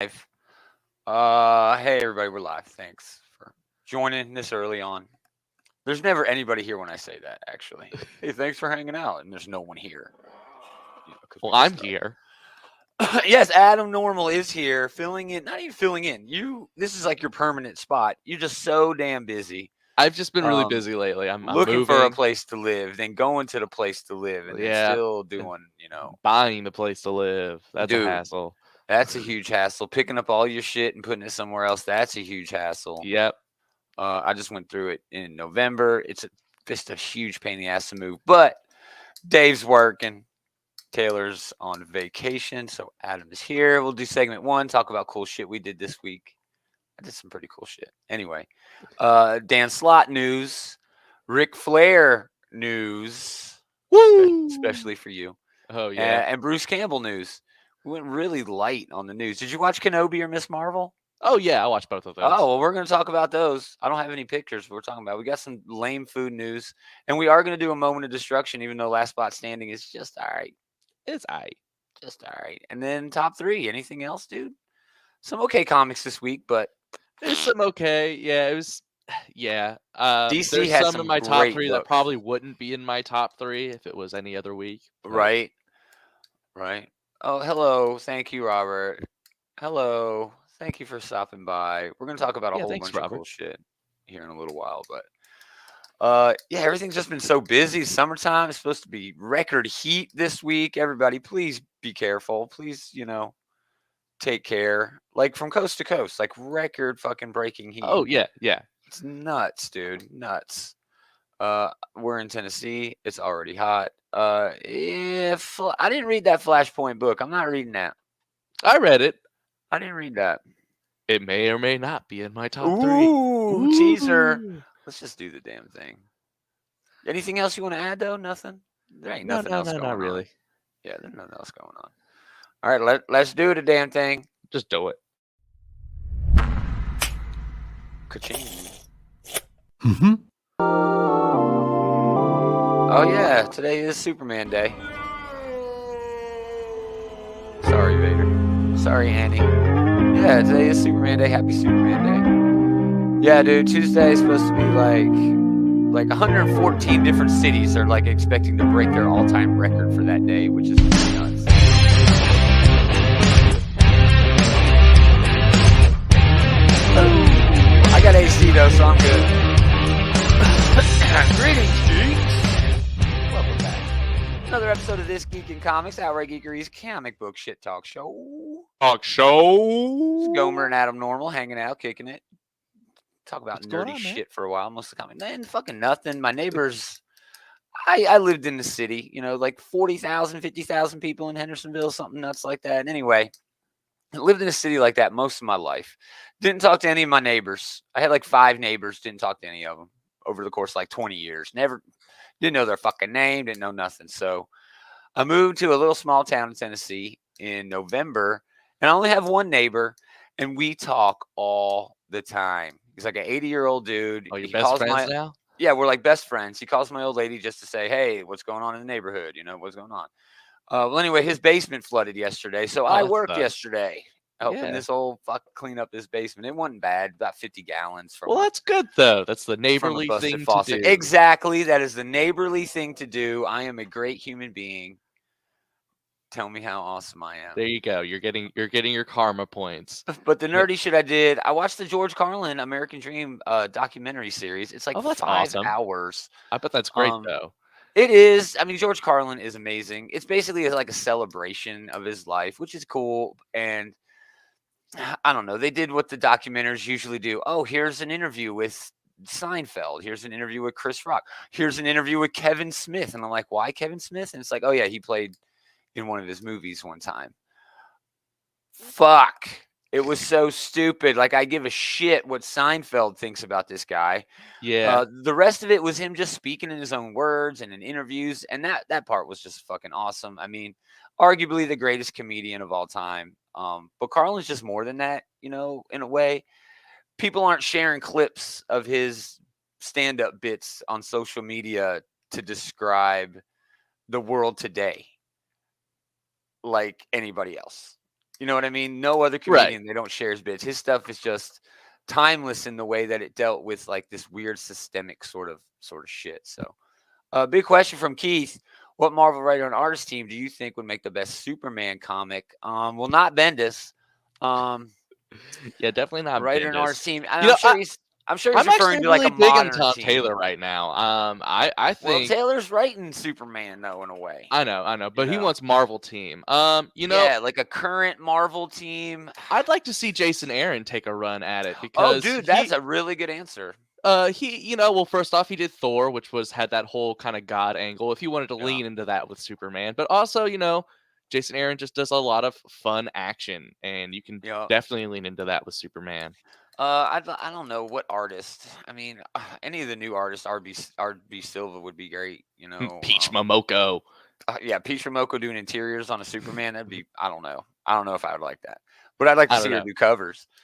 Live. Hey everybody, we're live. Thanks for joining this early on. There's never anybody here when I say that, actually. Hey, thanks for hanging out, and there's no one here, because Well, we just I'm start. here. Yes, Adam Normal is here, filling in. Not even filling in. This is like your permanent spot. You're just so damn busy, I've just been really um, busy lately. I'm looking for a moving. place to live, then going to the place to live, and then Yeah, still and doing, buying the place to live. That's a dude. hassle. That's a huge hassle. Picking up all your shit and putting it somewhere else. That's a huge hassle. Yep. I just went through it in November. It's just a huge pain in the ass to move. But Dave's working. Taylor's on vacation. So Adam is here. We'll do segment one, talk about cool shit we did this week. I did some pretty cool shit. Anyway, Dan Slott news, Ric Flair news, Woo! especially for you, Oh yeah. and Bruce Campbell news. We went really light on the news. Did you watch Kenobi or Miss Marvel? Oh yeah. I watched both of those. Oh, well, we're going to talk about those. I don't have any pictures, but we're talking about. We got some lame food news, and we are going to do a moment of destruction, even though last spot standing is just all right. It's aight. Just all right. And then top three. Anything else, dude? Some okay comics this week, but There's some okay. Yeah, it was. Yeah. DC There's has some in some my top great three that books. probably wouldn't be in my top three if it was any other week. But Right. Right. Oh, hello. Thank you, Robert. Hello. Thank you for stopping by. We're going to talk about a yeah, whole thanks, bunch of Robert. cool shit here in a little while, but yeah, everything's just been so busy. Summertime is supposed to be record heat this week. Everybody, please be careful. Please, take care. Like from coast to coast, like record fucking breaking heat. Oh yeah, yeah. It's nuts, dude. Nuts. We're in Tennessee. It's already hot. If I didn't read that Flashpoint book, I'm not reading that. I read it. I didn't read that. It may or may not be in my top three. Ooh, teaser. Ooh. Let's just do the damn thing. Anything else you want to add though? Nothing. There ain't No, nothing no, else no, not going on. really. Yeah, there's nothing else going on. All right, let's do the damn thing. Just do it. Ka-ching. Mm-hmm. Oh yeah, today is Superman Day. Sorry, Vader. Sorry, Annie. Yeah, today is Superman Day. Happy Superman Day. Yeah, dude, Tuesday is supposed to be like 114 different cities are like expecting to break their all-time record for that day, which is nuts. I got AC though, so I'm good. Greetings, geeks. Welcome back. Another episode of this Geek and Comics, Outright Geekery's comic book shit talk show. Talk show. It's Gomer and Adam Normal hanging out, kicking it. Talk about What's going nerdy on, man? shit for a while. Most of the comic, man, fucking nothing. My neighbors. I lived in the city, like 40,000, 50,000 people in Hendersonville, something nuts like that. And anyway, I lived in a city like that most of my life. Didn't talk to any of my neighbors. I had like 5 neighbors. Didn't talk to any of them over the course of like 20 years. Never, didn't know their fucking name. Didn't know nothing. So I moved to a little small town in Tennessee in November, and I only have one neighbor, and we talk all the time. He's like an 80-year-old dude. Oh, you're He best calls friends now? yeah, we're like best friends. He calls my old lady just to say, hey, what's going on in the neighborhood? What's going on? Well, anyway, his basement flooded yesterday, so Oh, I that worked sucks. yesterday helping Yeah. this old fuck clean up this basement. It wasn't bad, about 50 gallons from Well, that's good though. That's the a neighborly busted thing to faucet. do. Exactly, that is the neighborly thing to do. I am a great human being. Tell me how awesome I am. There you go. You're getting your karma points. But the nerdy shit I did, I watched the George Carlin American Dream documentary series. It's like Oh, that's 5 awesome. hours. I bet that's great Um, though. It is. I mean, George Carlin is amazing. It's basically like a celebration of his life, which is cool. And I don't know. They did what the documentaries usually do. Oh, here's an interview with Seinfeld. Here's an interview with Chris Rock. Here's an interview with Kevin Smith. And I'm like, why Kevin Smith? And it's like, oh, yeah, he played in one of his movies one time. Fuck. It was so stupid. Like, I give a shit what Seinfeld thinks about this guy. Yeah. The rest of it was him just speaking in his own words and in interviews, and that part was just fucking awesome. I mean, arguably the greatest comedian of all time. But Carlin's just more than that, in a way. People aren't sharing clips of his stand-up bits on social media to describe the world today like anybody else. You know what I mean? No other Right. comedian, they don't share his bits. His stuff is just timeless in the way that it dealt with like this weird systemic sort of shit. So, big question from Keith: what Marvel writer and artist team do you think would make the best Superman comic? Well, not Bendis. Um, Yeah, definitely not writer and Bendis. artist team, and You know, I'm sure he's I'm referring actually to like really a digging modern Tom team. Taylor right now. I Well, think Taylor's writing Superman though, in a way. I know, You but he know, wants Marvel team. yeah, like a current Marvel team. I'd like to see Jason Aaron take a run at it Oh, because dude, that's a really good answer. well, first off, he did Thor, which had that whole kind of god angle. If you wanted to Yeah, lean into that with Superman, but also, Jason Aaron just does a lot of fun action, and you can yeah. definitely lean into that with Superman. I don't know what artist. I mean, any of the new artists, RB Silva would be great. Peach Momoko. Yeah, Peach Momoko doing interiors on a Superman. That'd be. I don't know. I don't know if I would like that, but I'd like to I don't see her know. do covers. Yeah,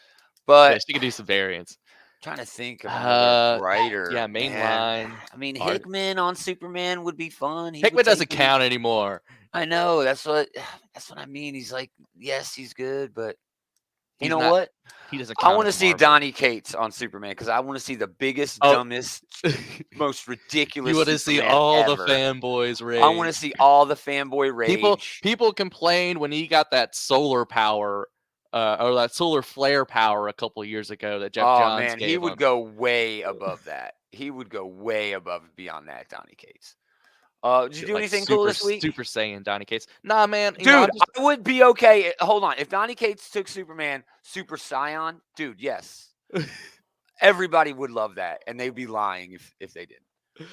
But she could do some variants. trying to think of another Yeah, writer, man. mainline I mean, art. Hickman on Superman would be fun. He would Hickman take doesn't me. count anymore. I know. That's what I mean. He's like, yes, he's good, but you He's know not. what? He doesn't I count want as to see Marvel. Donny Cates on Superman because I want to see the biggest, Oh, dumbest, most you ridiculous want to see Superman all the ever. fanboys I want to rage. see all the fanboy People rage. people complained when he got that solar power, or that solar flare power a couple years ago that Jeff Oh Johns man, he gave would him. go way above that. He would go way above and beyond that, Donny Cates. Did you do Like anything cool this week? Super Saiyan Donny Cates. Nah, man. I'm Dude, just I would be okay. Hold on. If Donny Cates took Superman Super Saiyan, dude, yes. Everybody would love that. And they'd be lying if they did.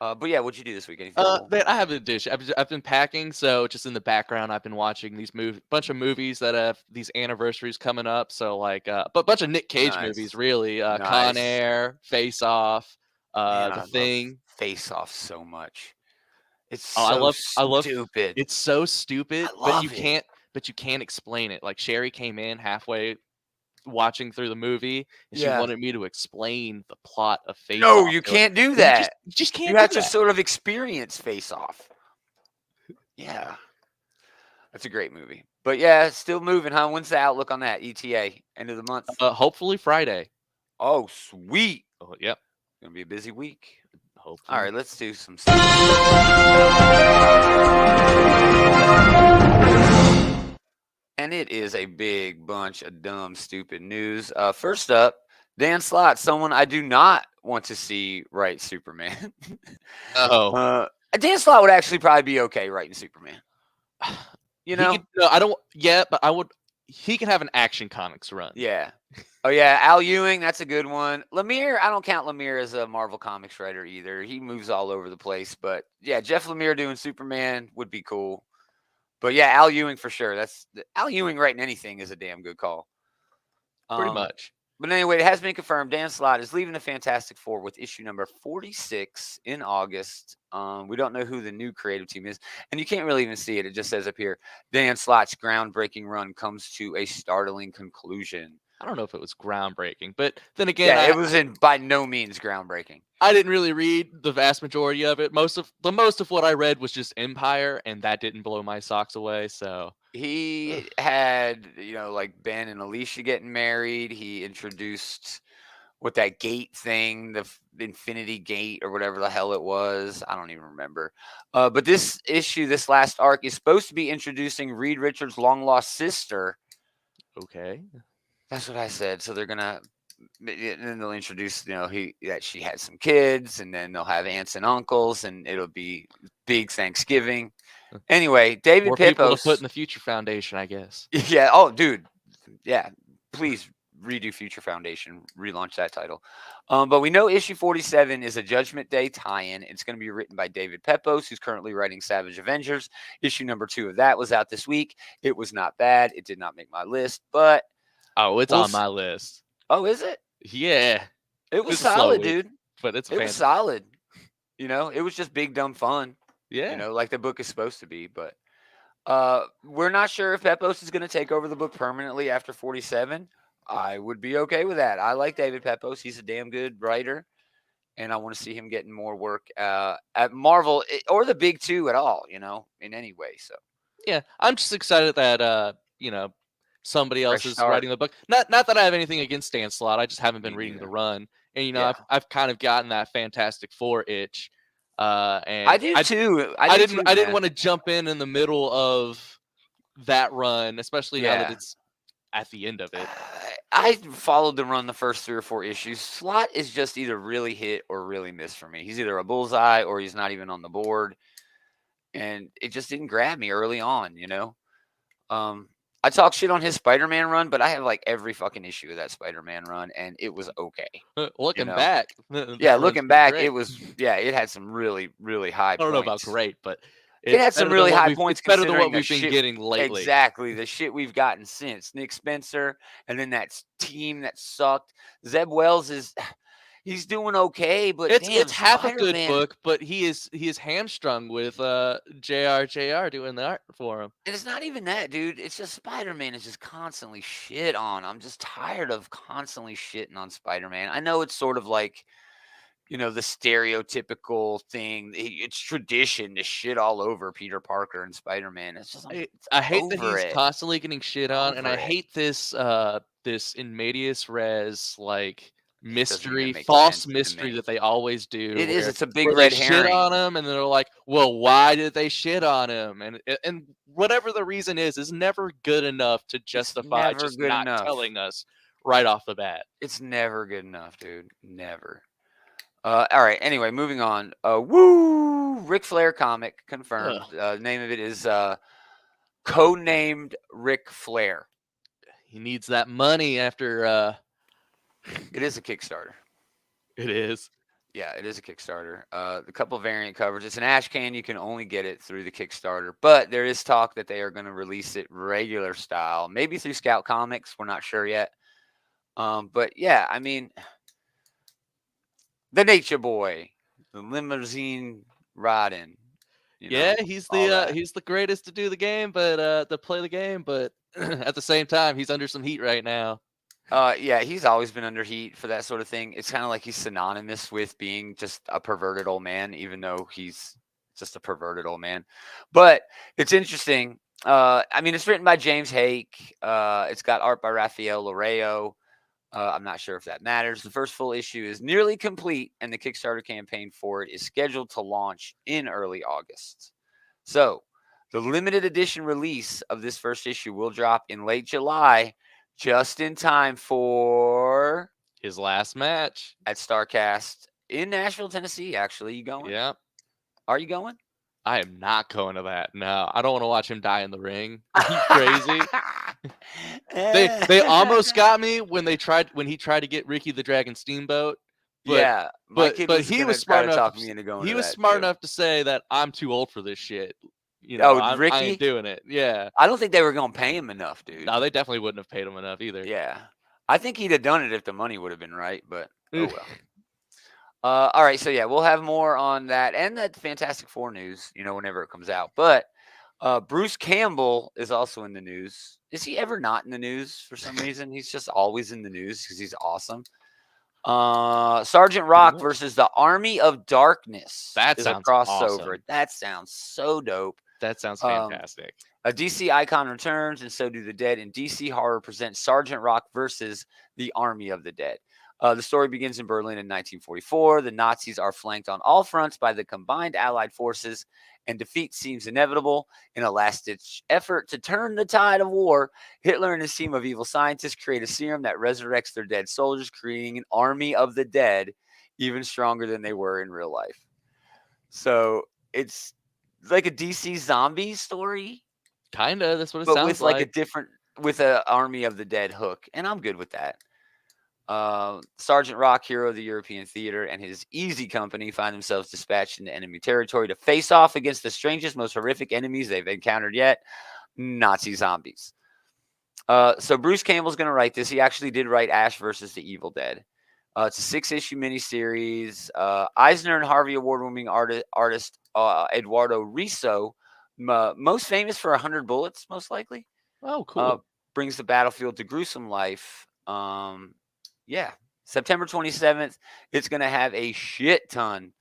But yeah, what'd you do this week? Anything cool? man, I have a dish. I've been packing, so just in the background, I've been watching these bunch of movies that have these anniversaries coming up. So like, but bunch of Nick Cage movies, Nice. really. Con Nice. Air, Face Off, Man, The I love Thing. Face Off so much. It's Oh, so I love. stupid. It's so I stupid, love it. but you can't explain it. Like Sherry came in halfway watching through the movie, and she Yeah. wanted me to explain the plot of Face No, Off you to her, can't do and that. you just You can't do have to that. sort of experience Face Off. Yeah. That's a great movie. But yeah, still moving, huh? When's the outlook on that? ETA, end of the month. Hopefully Friday. Oh, sweet. Oh, yep. Gonna be a busy week. All Hopefully. right, let's do some. And it is a big bunch of dumb, stupid news. First up, Dan Slott, someone I do not want to see write Superman. Oh. Dan Slott would actually probably be okay writing Superman. You He know? could, no, I don't. Yeah, but I would. He can have an Action Comics run. Yeah. Oh yeah, Al Ewing, that's a good one. Lemire, I don't count Lemire as a Marvel Comics writer either. He moves all over the place, but yeah, Jeff Lemire doing Superman would be cool. But yeah, Al Ewing for sure. Al Ewing writing anything is a damn good call. Pretty much. But anyway, it has been confirmed. Dan Slott is leaving the Fantastic Four with issue number 46 in August. We don't know who the new creative team is, and you can't really even see it. It just says up here, Dan Slott's groundbreaking run comes to a startling conclusion. I don't know if it was groundbreaking, but then again, Yeah, it was by no means groundbreaking. I didn't really read the vast majority of it. Most of what I read was just Empire, and that didn't blow my socks away. So he had, like Ben and Alicia getting married. He introduced what that gate thing, the Infinity Gate or whatever the hell it was. I don't even remember. But this issue, this last arc, is supposed to be introducing Reed Richards' long lost sister. Okay. That's what I said. So they're gonna, and then they'll introduce, that she had some kids, and then they'll have aunts and uncles, and it'll be big Thanksgiving. Anyway, David More people Pepos. to put in the Future Foundation, I guess. Yeah. Oh, dude. Yeah. Please redo Future Foundation. Relaunch that title. But we know issue 47 is a Judgment Day tie-in. It's going to be written by David Pepos, who's currently writing Savage Avengers. Issue number 2 of that was out this week. It was not bad. It did not make my list, but it's on my list. Oh, is it? Yeah. It was solid, dude. But it was solid. It was just big dumb fun. Yeah. Like the book is supposed to be, but we're not sure if Pepos is going to take over the book permanently after 47. I would be okay with that. I like David Pepos. He's a damn good writer, and I want to see him getting more work at Marvel or the big two at all, in any way. So yeah, I'm just excited that somebody else Fresh is start. writing the book. Not that I have anything against Stan Slott. I just haven't been Me reading the neither. run, and Yeah. I've kind of gotten that Fantastic Four itch, I and do too. I didn't Man. want to jump in the middle of that run, especially now that Yeah. it's at the end of it. I followed the run the first 3 or 4 issues. Slot is just either really hit or really miss for me. He's either a bullseye or he's not even on the board, and it just didn't grab me early on. I talk shit on his Spider-Man run, but I have like every fucking issue of that Spider-Man run, and it was okay. You Looking know, back, yeah, that run's looking pretty back, great. it had some really, really high I don't know about points. great, but It had some really high points it's better than what considering the we've been shit. getting lately. Exactly, the shit we've gotten since Nick Spencer, and then that team that sucked. Zeb Wells he's doing okay, but damn, It's half a good Spider-Man. book, but he is hamstrung with JR doing the art for him. And it's not even that, dude. It's just Spider-Man is just constantly shit on. I'm just tired of constantly shitting on Spider-Man. I know it's sort of like, the stereotypical thing. It's tradition to shit all over Peter Parker and Spider-Man. It's just I I'm hate that over he's it. constantly getting shit on, and Over I it. hate this this in medias res like It doesn't even mystery, make false sense to mystery me. that they always do, It is. It's a big where they red shit herring. on him, and then they're like, "Well, why did they shit on him?" And whatever the reason is never good enough to It's justify never just good not enough. telling us right off the bat. It's never good enough, dude. Never. All right. Anyway, moving on. Woo! Ric Flair comic confirmed. Name of it is codenamed Ric Flair. He needs that money after. It is a Kickstarter. It is. Yeah, it is a Kickstarter. A couple variant covers. It's an ash can. You can only get it through the Kickstarter, but there is talk that they are going to release it regular style, maybe through Scout Comics. We're not sure yet. But yeah, I mean, the Nature Boy, the limousine riding. Yeah, all that. he's the greatest to do the game, but to play the game, but at the same time, he's under some heat right now. Yeah, he's always been under heat for that sort of thing. It's kind of like he's synonymous with being just a perverted old man, even though he's just a perverted old man. But it's interesting. I mean, it's written by James Hake. It's got art by Rafael Loreo. I'm not sure if that matters. The first full issue is nearly complete, and the Kickstarter campaign for it is scheduled to launch in early August. So, the limited edition release of this first issue will drop in late July, just in time for His last match at StarCast in Nashville, Tennessee. Actually, you going? Yeah. Are you going? I am not going to that. No, I don't want to watch him die in the ring. Are you crazy? They almost got me when he tried to get Ricky the Dragon Steamboat. But, yeah, my kid was he was try smart to enough. talk me into going. He to was that smart too. enough to say that I'm too old for this shit. I Ricky? ain't doing it. Yeah. I don't think they were going to pay him enough, dude. No, they definitely wouldn't have paid him enough either. Yeah, I think he'd have done it if the money would have been right. But oh well. All right, so yeah, we'll have more on that and that Fantastic Four news, whenever it comes out. But Bruce Campbell is also in the news. Is he ever not in the news for some reason? He's just always in the news because he's awesome. Sergeant Rock versus the Army of Darkness. That is sounds a crossover. awesome. That sounds so dope. That sounds fantastic. A DC icon returns, and so do the dead. And DC Horror presents Sergeant Rock versus the Army of the Dead. The story begins in Berlin in 1944. The Nazis are flanked on all fronts by the combined Allied forces, and defeat seems inevitable. In a last-ditch effort to turn the tide of war, Hitler and his team of evil scientists create a serum that resurrects their dead soldiers, creating an army of the dead even stronger than they were in real life. So it's like a DC zombie story. Kinda, that's what it but sounds with like a different, with a Army of the Dead hook, and I'm good with that. Sergeant Rock, hero of the European theater, and his Easy Company find themselves dispatched into enemy territory to face off against the strangest, most horrific enemies they've encountered yet: Nazi zombies. So Bruce Campbell's going to write this. He actually did write Ash versus the Evil Dead. It's a 6-issue miniseries. Eisner and Harvey Award-winning artist Eduardo Riso, most famous for 100 Bullets, most likely. Oh, cool. Brings the battlefield to gruesome life. Yeah, September 27th. It's going to have a shit ton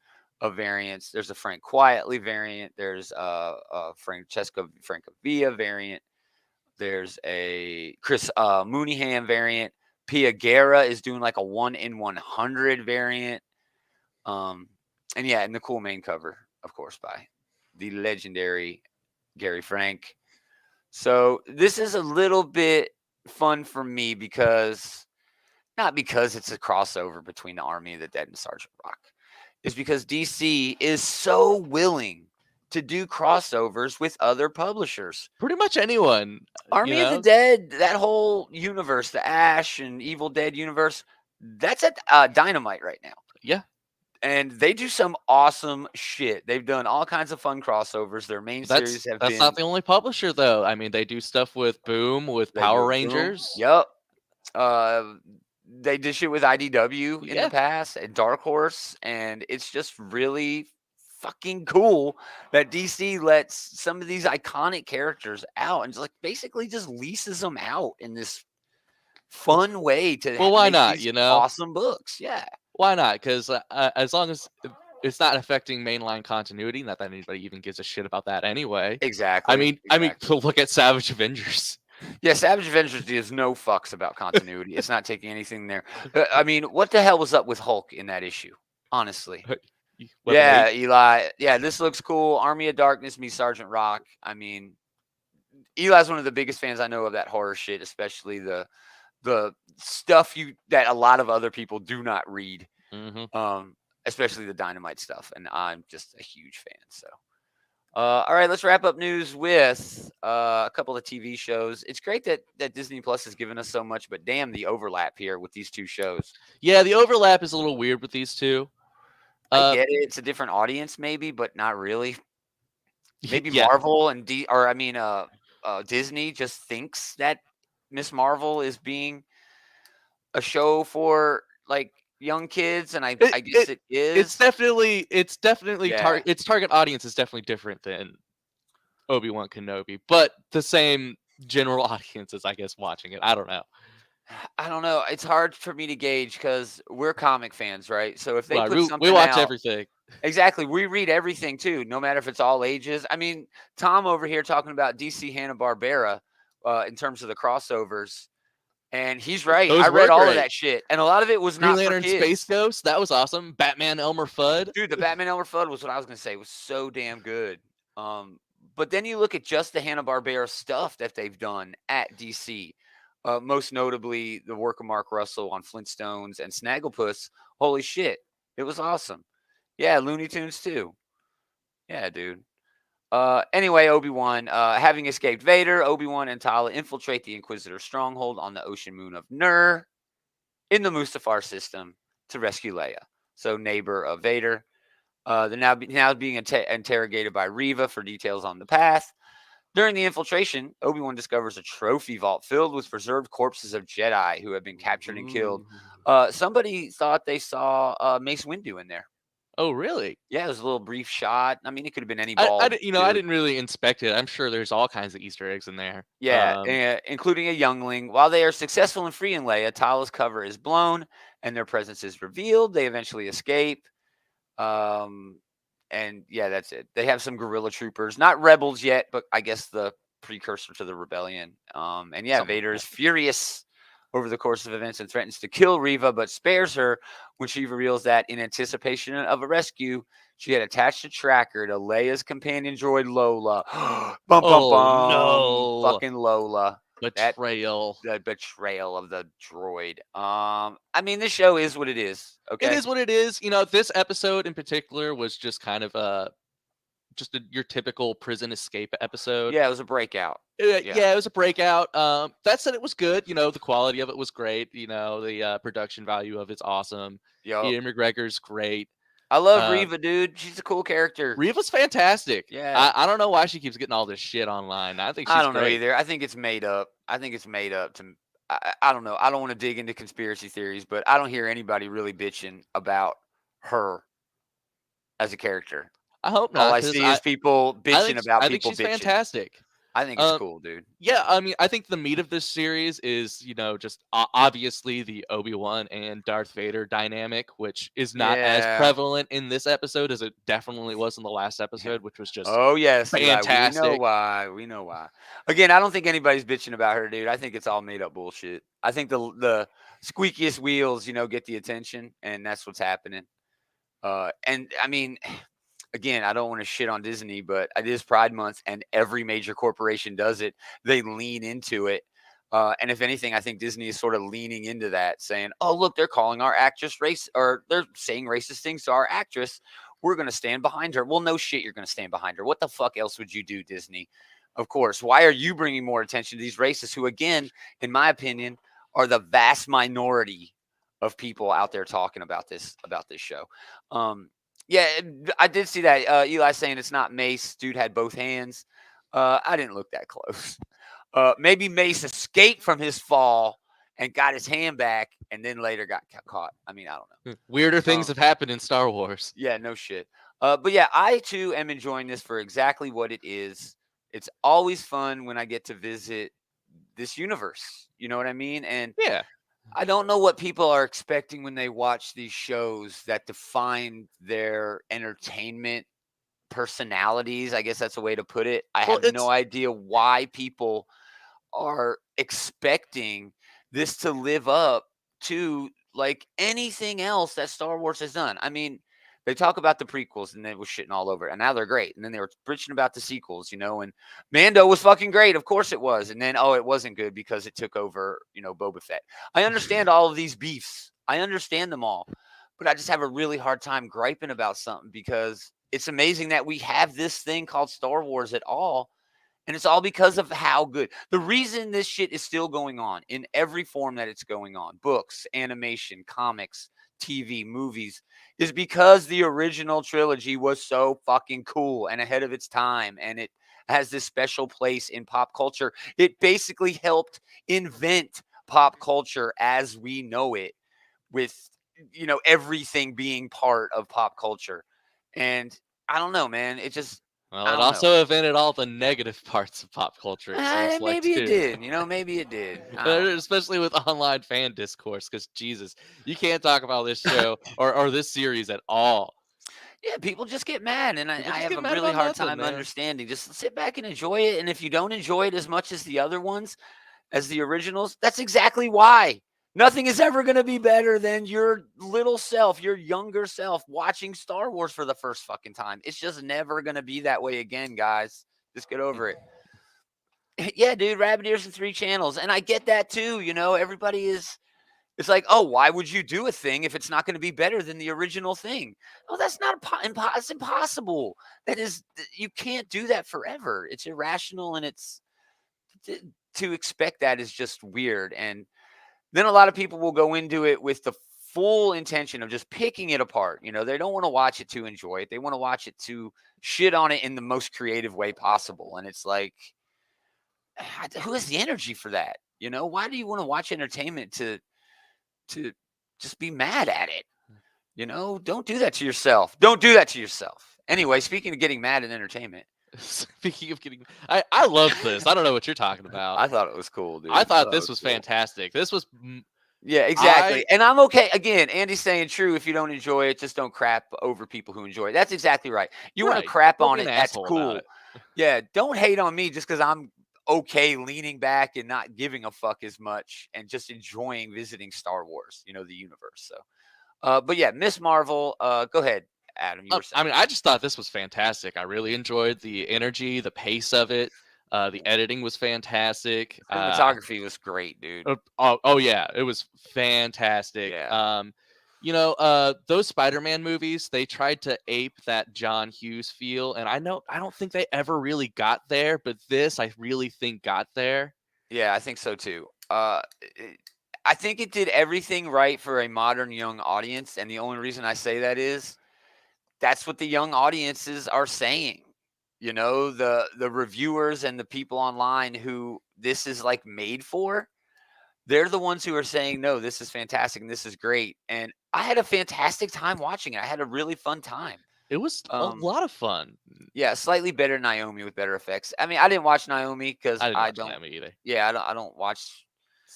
of variants. There's a Frank Quietly variant. There's a Francesco Francavilla variant. There's a Chris Mooneyham variant. Pia Guerra is doing like a 1 in 100 variant. And yeah, and the cool main cover, of course, by the legendary Gary Frank. So this is a little bit fun for me because not because it's a crossover between the Army of the Dead and Sergeant Rock. It's because DC is so willing to do crossovers with other publishers. Pretty much anyone. Army of the Dead, that whole universe, the Ash and Evil Dead universe, that's at Dynamite right now. Yeah. And they do some awesome shit. They've done all kinds of fun crossovers. Their main series have been. That's not the only publisher, though. I mean, they do stuff with Boom, with Power Rangers. Yep. They did shit with IDW in the past and Dark Horse, and it's just really fucking cool that DC lets some of these iconic characters out and just like basically just leases them out in this fun way to why not? Awesome books. Yeah. Why not? Because as long as it's not affecting mainline continuity, not that anybody even gives a shit about that anyway. Exactly. I mean, look at Savage Avengers. Yeah, Savage Avengers gives no fucks about continuity. It's not taking anything there. I mean, what the hell was up with Hulk in that issue? Honestly. Yeah, Eli. Yeah, this looks cool. Army of Darkness meets Sergeant Rock. I mean, Eli's one of the biggest fans I know of that horror shit, especially the stuff that a lot of other people do not read. Especially the Dynamite stuff, and I'm just a huge fan. So, all right, let's wrap up news with a couple of TV shows. It's great that Disney Plus has given us so much, but damn the overlap here with these two shows. Yeah, the overlap is a little weird with these two. I get it; it's a different audience, maybe, but not really. Maybe Marvel and Disney just thinks that Miss Marvel is being a show for like young kids, and I guess it is. It's definitely its target audience is definitely different than Obi-Wan Kenobi, but the same general audience is, I guess, watching it. I don't know. It's hard for me to gauge because we're comic fans, right? So if they put something we watch out, everything. Exactly, we read everything too, no matter if it's all ages. I mean, Tom over here talking about DC Hanna-Barbera in terms of the crossovers. And he's right. I read all of that shit. And a lot of it was not Green Lantern Space Ghost. That was awesome. Batman Elmer Fudd. Dude, the Batman Elmer Fudd was what I was going to say. It was so damn good. But then you look at just the Hanna-Barbera stuff that they've done at DC. Most notably, the work of Mark Russell on Flintstones and Snagglepuss. Holy shit. It was awesome. Yeah, Looney Tunes too. Yeah, dude. Anyway, Obi-Wan, having escaped Vader, Obi-Wan and Tala infiltrate the Inquisitor stronghold on the ocean moon of Nur in the Mustafar system to rescue Leia. So, neighbor of Vader. They're now being interrogated by Reva for details on the path. During the infiltration, Obi-Wan discovers a trophy vault filled with preserved corpses of Jedi who have been captured and killed. Somebody thought they saw Mace Windu in there. Oh, really? Yeah, it was a little brief shot. I mean, it could have been any ball. I didn't really inspect it. I'm sure there's all kinds of Easter eggs in there. Yeah, including a youngling. While they are successful in freeing Leia, Tala's cover is blown and their presence is revealed. They eventually escape. And yeah, that's it. They have some guerrilla troopers, not rebels yet, but I guess the precursor to the rebellion. And yeah, Vader is furious over the course of events and threatens to kill Reva, but spares her when she reveals that in anticipation of a rescue, she had attached a tracker to Leia's companion droid Lola. Bum, bum, bum. No. Fucking Lola. Betrayal. The betrayal of the droid. I mean, this show is what it is. Okay. It is what it is. This episode in particular was just kind of your typical prison escape episode. Yeah, it was a breakout. Yeah, it was a breakout. That said, it was good. The quality of it was great. The production value of it's awesome. Ian McGregor's great. I love Reva, dude. She's a cool character. Reva's fantastic. Yeah. I don't know why she keeps getting all this shit online. I think she's I don't great. know either. I think it's made up. I don't know. I don't want to dig into conspiracy theories, but I don't hear anybody really bitching about her as a character. I hope not. All I see is people bitching about people bitching. I think she's fantastic. I think it's cool, dude. Yeah, I mean, I think the meat of this series is, just obviously the Obi-Wan and Darth Vader dynamic, which is not as Yeah. prevalent in this episode as it definitely was in the last episode, which was just Oh yes, Eli. We know fantastic. why. We know why. Again, I don't think anybody's bitching about her, dude. I think it's all made up bullshit. I think the squeakiest wheels, get the attention, and that's what's happening. And I mean, again, I don't want to shit on Disney, but it is Pride Month, and every major corporation does it. They lean into it. And if anything, I think Disney is sort of leaning into that, saying, "Oh, look, they're calling our actress race, or they're saying racist things to our actress. We're going to stand behind her." Well, no shit, you're going to stand behind her. What the fuck else would you do, Disney? Of course. Why are you bringing more attention to these racists who, again, in my opinion, are the vast minority of people out there talking about this show? Yeah, I did see that. Eli saying it's not Mace. Dude had both hands. I didn't look that close. Maybe Mace escaped from his fall and got his hand back, and then later got caught. I mean, I don't know. Weirder things have happened in Star Wars. Yeah, no shit. But yeah, I too am enjoying this for exactly what it is. It's always fun when I get to visit this universe. You know what I mean? And Yeah. I don't know what people are expecting when they watch these shows that define their entertainment personalities. I guess that's a way to put it. I Well, have no idea why people are expecting this to live up to like anything else that Star Wars has done. I mean, they talk about the prequels and they were shitting all over it, and now they're great. And then they were bitching about the sequels, and Mando was fucking great. Of course it was. And then, it wasn't good because it took over, Boba Fett. I understand all of these beefs. I understand them all. But I just have a really hard time griping about something because it's amazing that we have this thing called Star Wars at all. And it's all because of how good. The reason this shit is still going on in every form that it's going on, books, animation, comics, TV, movies, is because the original trilogy was so fucking cool and ahead of its time. And it has this special place in pop culture. It basically helped invent pop culture as we know it, with, everything being part of pop culture. And I don't know, man. It just, Well, I it don't know. also invented all the negative parts of pop culture, it seems like, Maybe it too. did. Maybe it did. I don't know. Especially with online fan discourse, because Jesus, you can't talk about this show or this series at all. Yeah, people just get mad, and I People just have get a mad really about hard nothing, time man. understanding. Just sit back and enjoy it. And if you don't enjoy it as much as the other ones, as the originals, that's exactly why. Nothing is ever going to be better than your little self, your younger self, watching Star Wars for the first fucking time. It's just never going to be that way again, guys. Just get over it. Yeah, dude, rabbit ears and 3 channels. And I get that too. Everybody is. It's like, oh, why would you do a thing if it's not going to be better than the original thing? Oh, that's not it's impossible. You can't do that forever. It's irrational, and to expect that is just weird. And then a lot of people will go into it with the full intention of just picking it apart. They don't want to watch it to enjoy it. They want to watch it to shit on it in the most creative way possible. And it's like, who has the energy for that? Why do you want to watch entertainment to just be mad at it? Don't do that to yourself. Don't do that to yourself. Anyway, speaking of getting mad at entertainment. Speaking of getting, I love this. I don't know what you're talking about. I thought it was cool, dude. I thought this was fantastic. This was. Yeah, exactly. And I'm okay. Again, Andy's saying true. If you don't enjoy it, just don't crap over people who enjoy it. That's exactly right. You want to crap Don't on be it, an that's asshole about cool. it. Yeah, don't hate on me just because I'm okay leaning back and not giving a fuck as much and just enjoying visiting Star Wars, the universe. So, but yeah, Miss Marvel, go ahead, Adam. You were saying. I mean, I just thought this was fantastic. I really enjoyed the energy, the pace of it. The editing was fantastic. Cinematography was great, dude. Oh yeah, it was fantastic. Yeah. Those Spider-Man movies, they tried to ape that John Hughes feel, and I don't think they ever really got there, but this I really think got there. Yeah, I think so too. I think it did everything right for a modern young audience, and the only reason I say that is that's what the young audiences are saying. The reviewers and the people online who this is like made for, they're the ones who are saying, no, this is fantastic and this is great. And I had a fantastic time watching it. I had a really fun time. It was a Um, lot of fun. yeah, slightly better Naomi with better effects. I mean, I didn't watch Naomi because I didn't I watch don't. Miami either. Yeah, I don't watch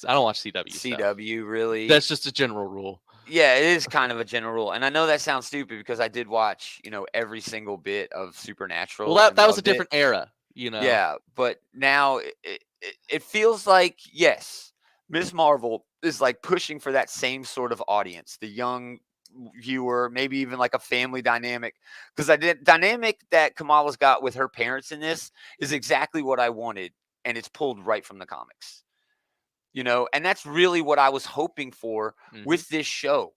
I don't watch CW stuff. CW really. That's just a general rule. Yeah, it is kind of a general rule, and I know that sounds stupid because I did watch, every single bit of Well, Supernatural that and that was a loved it. different era, you know. Yeah, but now it feels like, yes, Miss Marvel is like pushing for that same sort of audience, the young viewer, maybe even like a family dynamic. Because I did dynamic that Kamala's got with her parents in this is exactly what I wanted, and it's pulled right from the comics. And that's really what I was hoping for Hmm. with this show.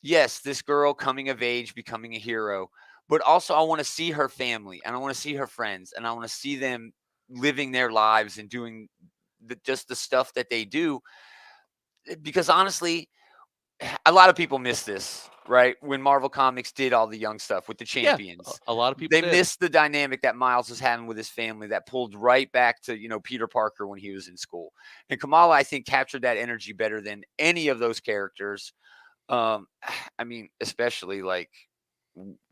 Yes, this girl coming of age, becoming a hero, but also I want to see her family and I want to see her friends and I want to see them living their lives and doing just the stuff that they do. Because honestly, a lot of people miss this, right? When Marvel Comics did all the young stuff with the Yeah, champions, a lot of people they did. missed the dynamic that Miles was having with his family that pulled right back to, Peter Parker when he was in school. And Kamala, I think, captured that energy better than any of those characters. I mean, especially like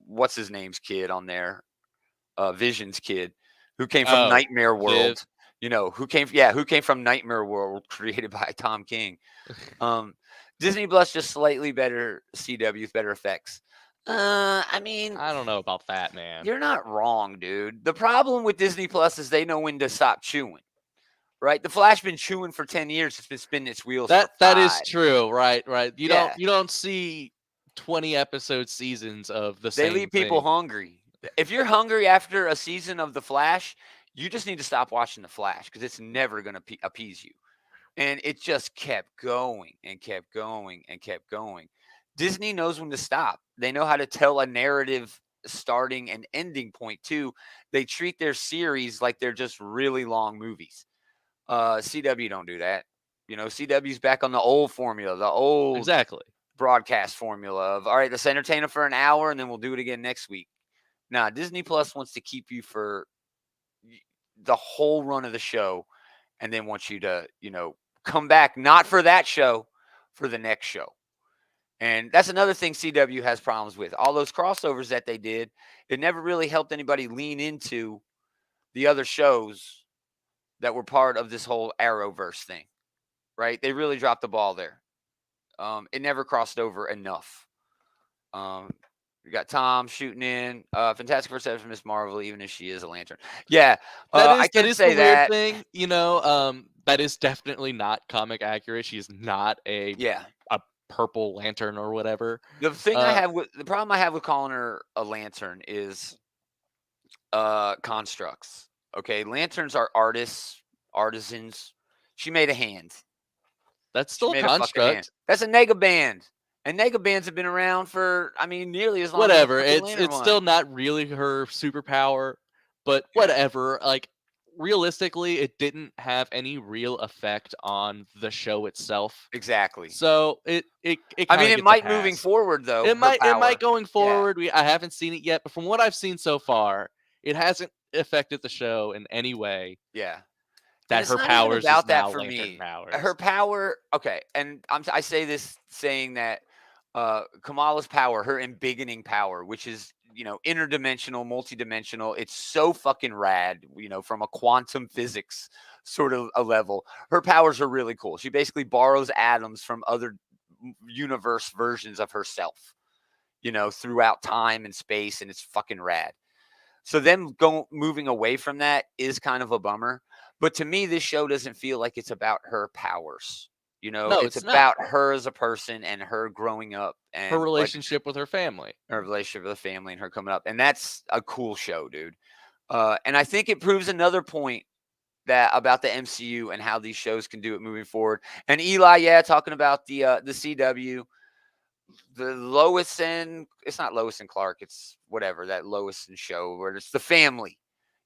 what's his name's kid on there, Vision's kid, who came from Oh, Nightmare Viv. World. Who came from Nightmare World, created by Tom King. Um, Disney Plus just slightly better CW with better effects. I mean, I don't know about that, man. you're not wrong, dude. The problem with Disney Plus is they know when to stop chewing. Right, the Flash been chewing for 10 years. It's been spinning its wheels for That is 5. true, right, right. You don't Yeah, you don't see 20 episode seasons of the they same leave people thing. hungry. If you're hungry after a season of The Flash, you just need to stop watching The Flash because it's never going to appease you. And it just kept going and kept going and kept going. Disney knows when to stop. They know how to tell a narrative starting and ending point too. They treat their series like they're just really long movies. CW don't do that. CW's back on the old formula, the old Exactly. broadcast formula of, all right, let's entertain it for an hour and then we'll do it again next week. Now, Disney Plus wants to keep you for the whole run of the show and then wants you to, come back not for that show, for the next show. And that's another thing CW has problems with. All those crossovers that they did, it never really helped anybody lean into the other shows that were part of this whole Arrowverse thing, right? They really dropped the ball there. It never crossed over enough. Um, we got Tom shooting in. Fantastic First Ever from Miss Marvel, even if she is a lantern. Yeah, That I is that can is the say weird that. thing, that is definitely not comic accurate. She's not Yeah. a purple lantern or whatever. The problem I have with calling her a lantern is constructs. Okay, lanterns are artists, artisans. She made a hand. That's She still a made a fucking hand. construct. That's a nega band. And nega bands have been around for, I mean, nearly as long as the Whatever. fucking It's lantern it's one. still not really her superpower, but Yeah, whatever. Like realistically, it didn't have any real effect on the show itself. exactly. So it I kind mean, of it gets a might moving pass. forward though. It Her might power. going Yeah. forward. I haven't seen it yet, but from what I've seen so far, it hasn't affected the show in any way Yeah. And that it's her not even powers is about that now for lantern me. Her powers. power, okay, and I say this saying that Kamala's power, her embiggening power, which is, interdimensional, multidimensional, it's so fucking rad, from a quantum physics sort of a level. Her powers are really cool. She basically borrows atoms from other universe versions of herself, throughout time and space, and it's fucking rad. So them moving away from that is kind of a bummer. But to me, this show doesn't feel like it's about her powers. No, It's it's not. about her as a person and her growing up Her and like relationship with her family. her relationship with the family and her coming up. And that's a cool show, dude. And I think it proves another point that about the MCU and how these shows can do it moving forward. And Eli, yeah, talking about the CW, the Lois and it's not Lois and Clark, it's whatever that Lois and show where it's the family,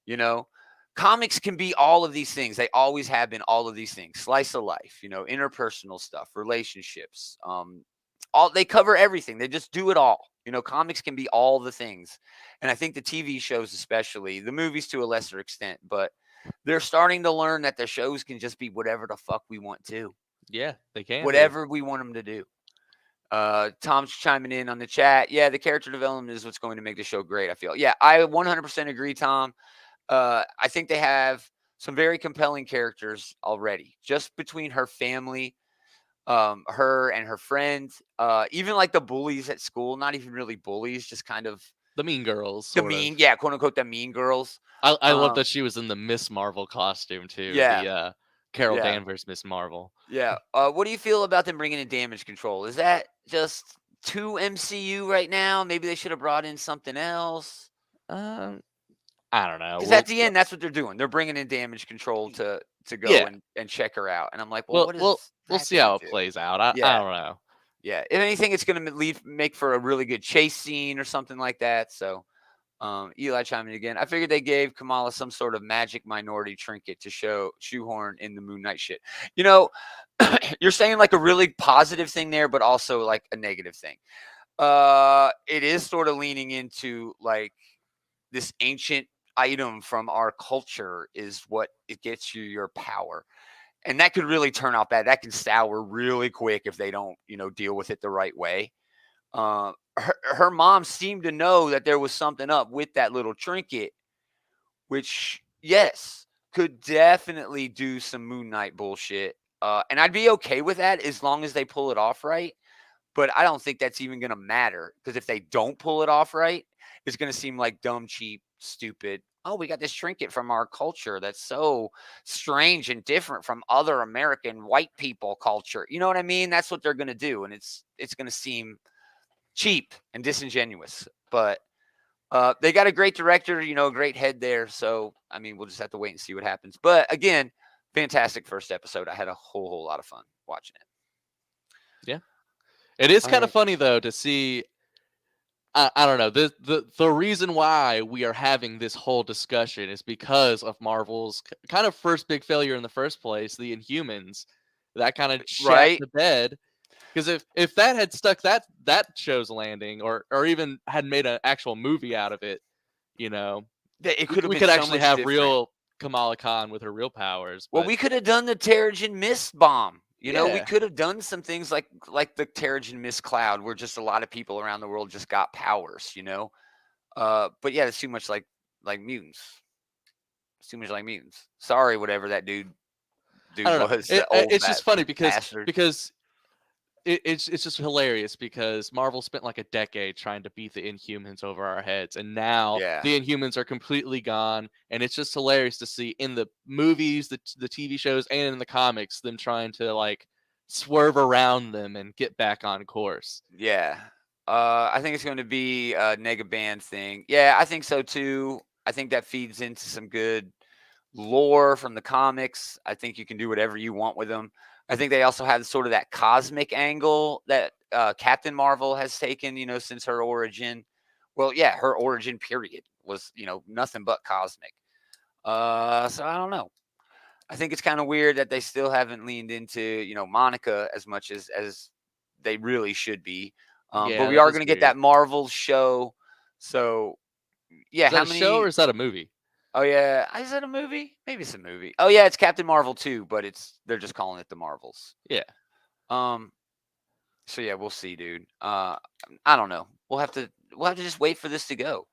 you know. Comics can be all of these things. They always have been all of these things. Slice of life, interpersonal stuff, relationships. All they cover everything. They just do it all. Comics can be all the things. And I think the TV shows, especially the movies to a lesser extent, but they're starting to learn that the shows can just be whatever the fuck we want to, Yeah, they can be. whatever we want them to do. Tom's chiming in on the chat. Yeah, the character development is what's going to make the show great, I feel. Yeah, I 100% agree, Tom. I think they have some very compelling characters already, just between her family, her and her friends, even like the bullies at school, not even really bullies, just kind of The Mean Girls, the sort of. mean, yeah, quote unquote, the mean girls. I love that she was in the Miss Marvel costume too. Yeah, The Carol yeah, Danvers Miss Marvel. yeah. What do you feel about them bringing in damage control? Is that just too MCU right now? Maybe they should have brought in something else. Um, I don't know. Because at the end, that's what they're doing. They're bringing in damage control to go Yeah. and check her out. And I'm like, well, Well, what we'll is we'll that see gonna how it do? plays out. I Yeah, don't know. yeah. If anything, it's gonna make for a really good chase scene or something like that. So, Eli chiming in again. I figured they gave Kamala some sort of magic minority trinket to shoehorn in the Moon Knight shit. You know, you're saying like a really positive thing there, but also like a negative thing. It is sort of leaning into like this ancient item from our culture is what it gets you your power. And that could really turn out bad. That can sour really quick if they don't, deal with it the right way. Her mom seemed to know that there was something up with that little trinket, which, yes, could definitely do some Moon Knight bullshit. And I'd be okay with that as long as they pull it off right. But I don't think that's even going to matter because if they don't pull it off right, it's going to seem like dumb, cheap, stupid. Oh, we got this trinket from our culture that's so strange and different from other American white people culture. You know what I mean? That's what they're going to do, and it's going to seem cheap and disingenuous. But they got a great director, a great head there. So I mean, we'll just have to wait and see what happens. But again, fantastic first episode. I had a whole lot of fun watching it. Yeah. It is All kind of right. funny though to see. I don't know. The reason why we are having this whole discussion is because of Marvel's kind of first big failure in the first place, the Inhumans. That kind of shat Right. the bed. Because if that had stuck that show's landing, or even had made an actual movie out of it, It could have we been could so actually much have different. real Kamala Khan with her real powers. Well, But we could have done the Terrigen Mist bomb. We yeah, could have done some things like the Terrigen Mist cloud, where just a lot of people around the world just got powers. But yeah, it's too much like mutants. It's too much like mutants. Sorry, whatever that dude I don't know. was, the old It's just funny bastard. because it's just hilarious because Marvel spent like a decade trying to beat the Inhumans over our heads, and now Yeah. the Inhumans are completely gone, and it's just hilarious to see in the movies, the TV shows, and in the comics them trying to like swerve around them and get back on course. Yeah. I think it's going to be a Nega Band thing. Yeah, I think so too. I think that feeds into some good lore from the comics. I think you can do whatever you want with them. I think they also have sort of that cosmic angle that Captain Marvel has taken, since her origin. Well, yeah, her origin period was, nothing but cosmic. So I don't know. I think it's kind of weird that they still haven't leaned into, Monica as much as they really should be. But Yeah, we that are is going to get weird. that Marvel show. So yeah, Is that a show or is that a movie? Oh yeah, is that a movie? Maybe it's a movie. Oh yeah, it's Captain Marvel 2, but they're just calling it the Marvels. Yeah. So yeah, we'll see, dude. I don't know. We'll have to just wait for this to go.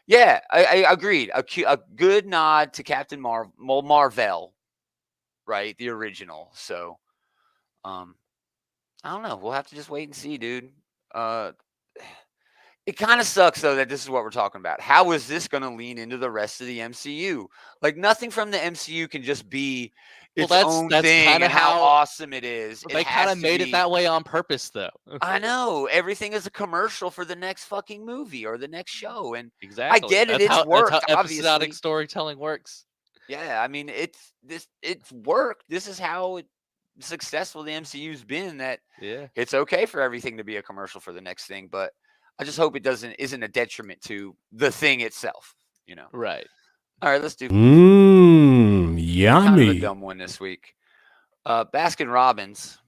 Yeah, I agreed. A good nod to Captain Marvel, right? The original. So, I don't know. We'll have to just wait and see, dude. It kind of sucks though that this is what we're talking about. How is this going to lean into the rest of the MCU? Like nothing from the MCU can just be Well, its own that's thing kind of and how how awesome it is. It they kind has of to made it be. that way on purpose, though. I know everything is a commercial for the next fucking movie or the next show, and I Exactly. get it. It's That's how worked, episodic obviously. storytelling works. Yeah, I mean it's worked. This is how successful the MCU's been. That Yeah. it's okay for everything to be a commercial for the next thing, but I just hope it isn't a detriment to the thing itself. Right. All right, let's do Yummy. kind of a dumb one this week. Baskin Robbins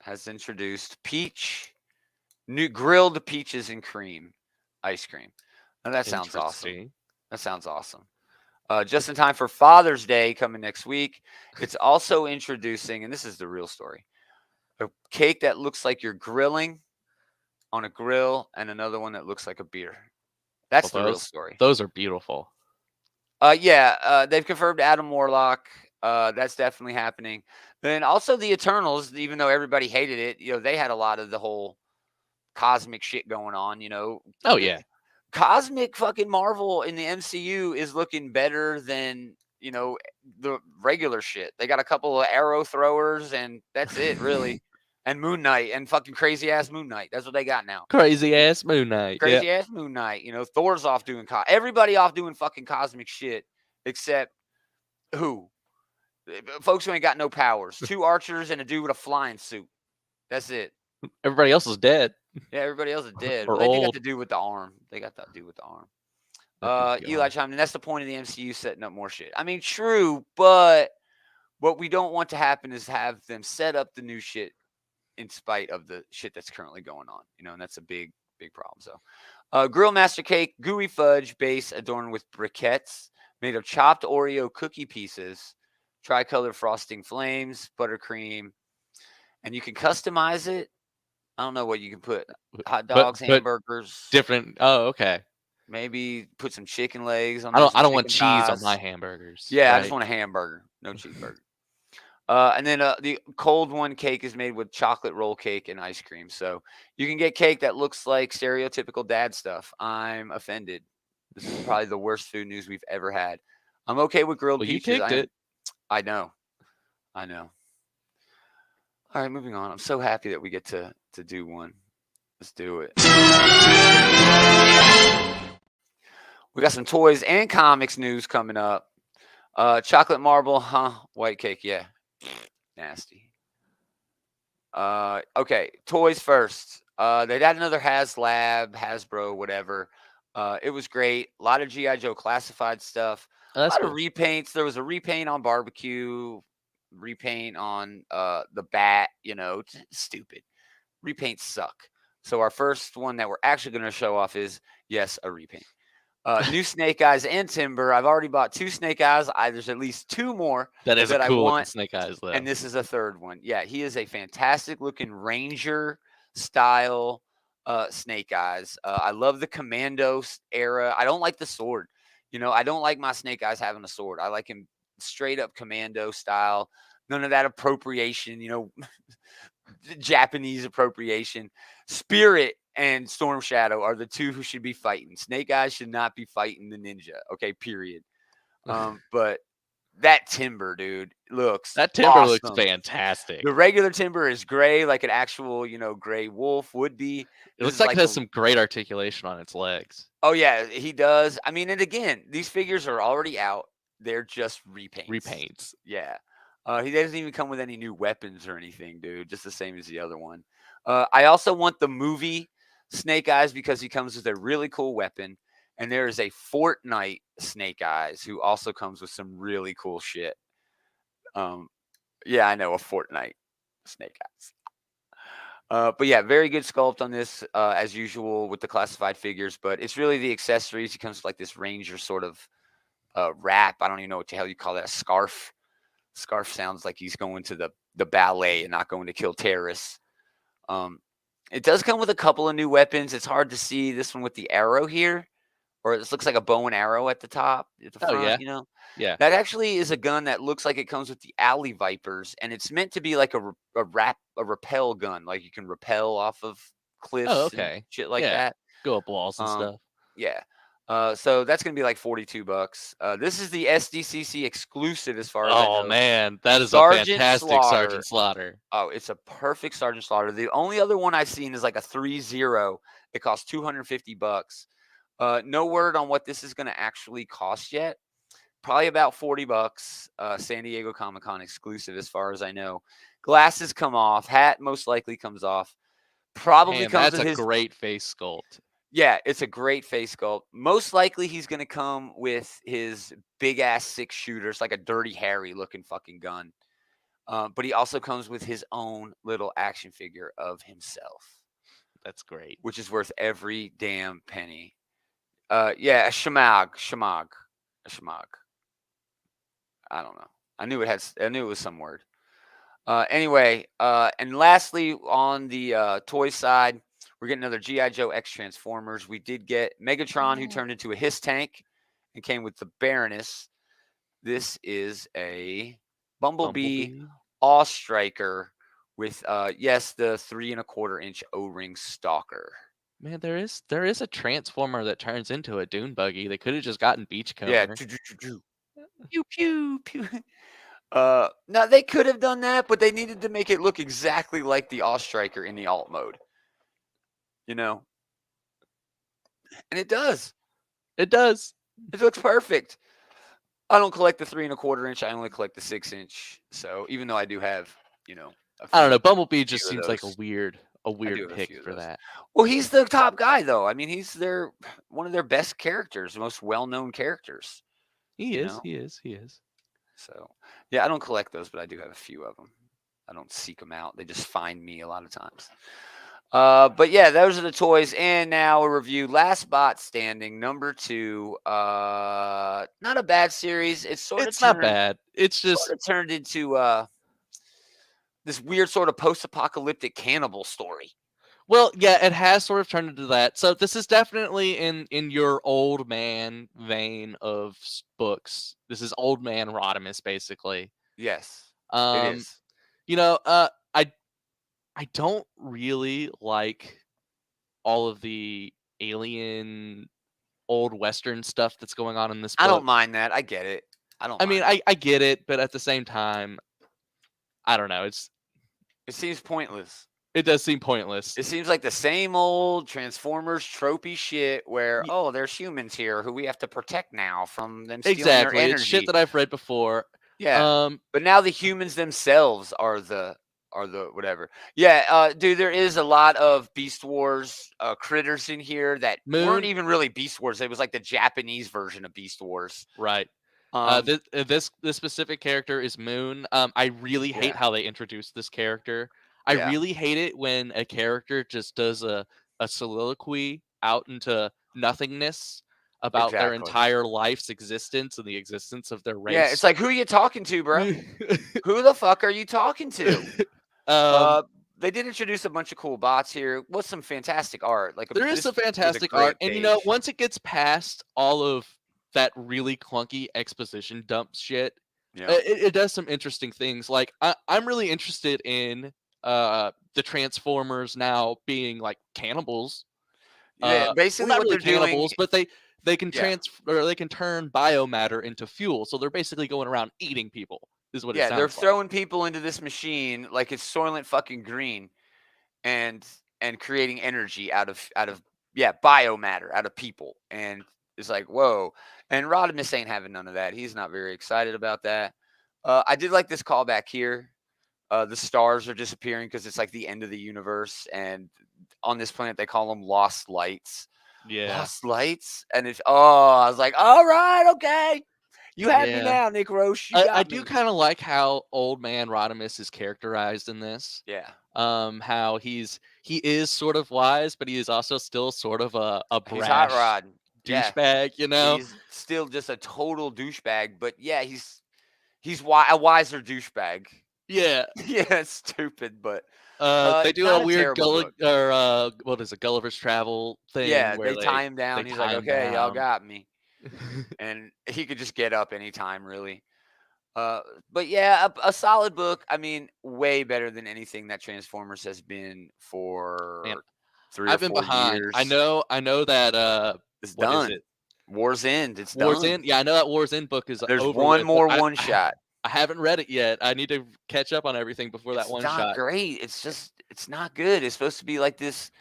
has introduced new grilled peaches and cream ice cream. Now that sounds awesome. Interesting. That sounds awesome. Just in time for Father's Day coming next week. It's also introducing, and this is the real story, a cake that looks like you're grilling on a grill, and another one that looks like a beer. That's the real story. Those are beautiful. They've confirmed Adam Warlock. That's definitely happening. Then also the Eternals, even though everybody hated it, they had a lot of the whole cosmic shit going on. Oh yeah, Cosmic fucking Marvel in the MCU is looking better than the regular shit. They got a couple of arrow throwers, and that's it, really. And Moon Knight and fucking crazy ass Moon Knight. That's what they got now. Crazy ass Moon Knight. Crazy ass Moon Knight. Thor's off doing everybody off doing fucking cosmic shit except who? Folks who ain't got no powers. 2 archers and a dude with a flying suit. That's it. Everybody else is dead. Yeah, everybody else is dead. Or They got old. to do with the arm. Eli chimed in. That's the point of the MCU, setting up more shit. I mean, true, but what we don't want to happen is have them set up the new shit in spite of the shit that's currently going on. And that's a big, big problem. So, Grill Master Cake, gooey fudge base adorned with briquettes made of chopped Oreo cookie pieces, tricolor frosting flames, buttercream, and you can customize it. I don't know what you can put. Hot dogs, hamburgers. Different. Oh, okay. Maybe put some chicken legs on. I don't want cheese on my hamburgers. Yeah, right? I just want a hamburger, no cheeseburger. And then the cold one cake is made with chocolate roll cake and ice cream. So you can get cake that looks like stereotypical dad stuff. I'm offended. This is probably the worst food news we've ever had. I'm okay with grilled peaches. You picked it. I know. All right, moving on. I'm so happy that we get to do one. Let's do it. We got some toys and comics news coming up. Chocolate marble, white cake, yeah. Nasty. Okay, toys first. They had another Hasbro, whatever. It was great. A lot of G.I. Joe classified stuff. A lot of repaints. There was a repaint on Barbecue, repaint on the Bat. Stupid. Repaints suck. So our first one that we're actually going to show off is, yes, a repaint. New Snake Eyes and Timber. I've already bought 2 Snake Eyes. There's at least 2 more that I cool want. Snake Eyes, though. And this is a third one. Yeah, he is a fantastic looking Ranger style Snake Eyes. I love the Commando era. I don't like the sword. I don't like my Snake Eyes having a sword. I like him straight up Commando style. None of that appropriation, Japanese appropriation. Spirit and Storm Shadow are the 2 who should be fighting. Snake Eyes should not be fighting the ninja. Okay, period. But that Timber, dude, looks awesome. Looks fantastic. The regular Timber is gray, like an actual, gray wolf would be. It looks like it has some great articulation on its legs. Oh yeah, he does. I mean, and again, these figures are already out. They're just repaints. Yeah. He doesn't even come with any new weapons or anything, dude. Just the same as the other one. I also want the movie Snake Eyes because he comes with a really cool weapon. And there is a Fortnite Snake Eyes who also comes with some really cool shit. Yeah, I know, a Fortnite Snake Eyes. But yeah, very good sculpt on this, as usual with the classified figures. But it's really the accessories. He comes with like this Ranger sort of wrap. I don't even know what the hell you call that. A scarf. Scarf sounds like he's going to the ballet and not going to kill terrorists. It does come with a couple of new weapons. It's hard to see this one with the arrow here. Or this looks like a bow and arrow at the top, at the front, yeah. Yeah. That actually is a gun that looks like it comes with the Alley Vipers, and it's meant to be like a rappel gun, like you can rappel off of cliffs and shit like that. Go up walls and stuff. Yeah. So that's going to be like $42. This is the SDCC exclusive as far as I know. Oh, man. That is a fantastic Sergeant Slaughter. Oh, it's a perfect Sergeant Slaughter. The only other one I've seen is like a 3-0. It costs $250. No word on what this is going to actually cost yet. Probably about $40. San Diego Comic-Con exclusive as far as I know. Glasses come off. Hat most likely comes off. Probably comes with that's a great face sculpt. Yeah, it's a great face sculpt. Most likely he's going to come with his big-ass 6-shooter. It's like a Dirty Harry looking fucking gun. But he also comes with his own little action figure of himself. That's great. Which is worth every damn penny. Yeah, a Shemag. I don't know. I knew it was some word. Anyway, and lastly, on the toy side, we're getting another G.I. Joe X Transformers. We did get Megatron, who turned into a Hiss tank and came with the Baroness. This is a Bumblebee Awe Striker with, yes, the 3 1/4 inch O-ring stalker. Man, there is a Transformer that turns into a dune buggy. They could have just gotten Beachcomber. Yeah. Pew, pew, pew. No, they could have done that, but they needed to make it look exactly like the Awe Striker in the alt mode. You know? And it does. It does. It looks perfect. I don't collect the 3 1/4 inch. I only collect the 6 inch. So even though I do have, I don't know. Bumblebee just seems like a weird pick for that. Well, he's the top guy, though. I mean, he's one of their best characters, most well-known characters. He is. So, yeah, I don't collect those, but I do have a few of them. I don't seek them out. They just find me a lot of times. But yeah, those are the toys. And now a review. Last Bot Standing, number 2. Not a bad series. It's not bad. It's just sort of turned into this weird sort of post-apocalyptic cannibal story. Well, yeah, it has sort of turned into that. So this is definitely in your old man vein of books. This is old man Rodimus, basically. Yes, it is. I don't really like all of the alien old Western stuff that's going on in this book. I don't mind that. I get it. I get it, but at the same time, I don't know. It seems pointless. It does seem pointless. It seems like the same old Transformers tropey shit where, there's humans here who we have to protect now from them stealing their energy. It's shit that I've read before. Yeah. But now the humans themselves are the whatever. Yeah, dude, there is a lot of Beast Wars critters in here that weren't even really Beast Wars. It was like the Japanese version of Beast Wars. Right. This specific character is Moon. I really hate how they introduced this character. I really hate it when a character just does a soliloquy out into nothingness about their entire life's existence and the existence of their race. Yeah, it's like, who are you talking to, bro? Who the fuck are you talking to? They did introduce a bunch of cool bots here. What's some fantastic art? There is some fantastic art, and once it gets past all of that really clunky exposition dump shit, it does some interesting things. Like I'm really interested in the Transformers now being like cannibals. Yeah, basically not what really they're cannibals, doing, but they can they can turn biomatter into fuel. So they're basically going around eating people. Is what it sounds they're like. throwing people into this machine like it's Soylent fucking Green, and creating energy out of biomatter out of people, and it's like, whoa. And Rodimus ain't having none of that. He's not very excited about that. I did like this callback here. The stars are disappearing because it's like the end of the universe, and on this planet they call them lost lights. Yeah, lost lights, and I was like, all right, okay. You have me now, Nick Roche. I do kind of like how old man Rodimus is characterized in this. Yeah. How he is sort of wise, but he is also still sort of a brash hot rod douchebag. He's still just a total douchebag. But yeah, he's a wiser douchebag. Yeah. Yeah, it's stupid, but they do a weird Gulliver's Travel thing. Yeah, where they tie him down. He's like, okay, y'all got me. And he could just get up anytime, really. But yeah, a solid book. I mean, way better than anything that Transformers has been for 3 or 4 years. I know that it's done. War's End. It's War's done. End. Yeah, I know that War's End book is There's over one more one shot. I haven't read it yet. I need to catch up on everything before that one shot. It's not great. It's not good. It's supposed to be like this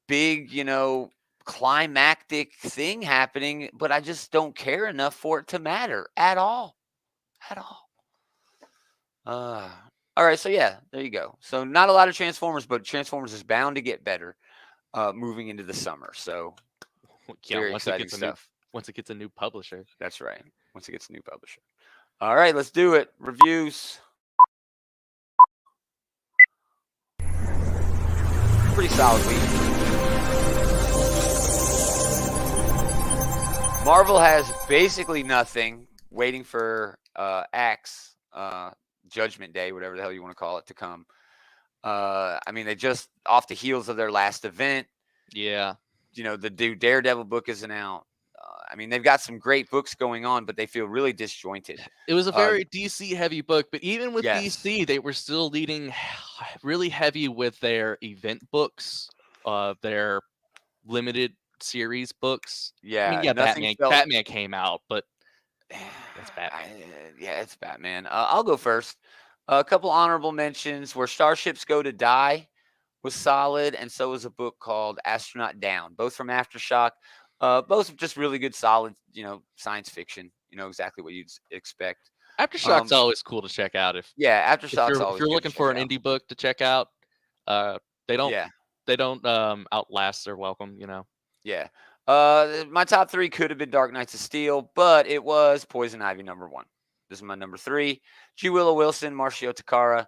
big, climactic thing happening, but I just don't care enough for it to matter at all. All right, so yeah, there you go. So not a lot of Transformers, but Transformers is bound to get better moving into the summer. So very exciting stuff. Once it gets a new publisher. That's right. Once it gets a new publisher. All right, let's do it. Reviews. Pretty solid week. Marvel has basically nothing, waiting for Axe, Judgment Day, whatever the hell you want to call it, to come. I mean, they just off the heels of their last event. Yeah. The new Daredevil book isn't out. I mean, they've got some great books going on, but they feel really disjointed. It was a very DC heavy book, but even with Yes. DC, they were still leading really heavy with their event books, their limited series books. Yeah, I mean, yeah, nothing Batman came out, but that's Batman. Yeah, it's Batman. I'll go first. A couple honorable mentions: Where Starships Go to Die was solid, and so was a book called Astronaut Down, both from Aftershock. Both just really good, solid, science fiction. Exactly what you'd expect. Aftershock's always cool to check out. Yeah, if Aftershock's always if you're good looking to for an check out. indie book to check out, they don't Yeah, they don't outlast their welcome. yeah. My top 3 could have been Dark Knights of Steel, but it was Poison Ivy number 1. This is my number 3. G. Willow Wilson, Marcio Takara.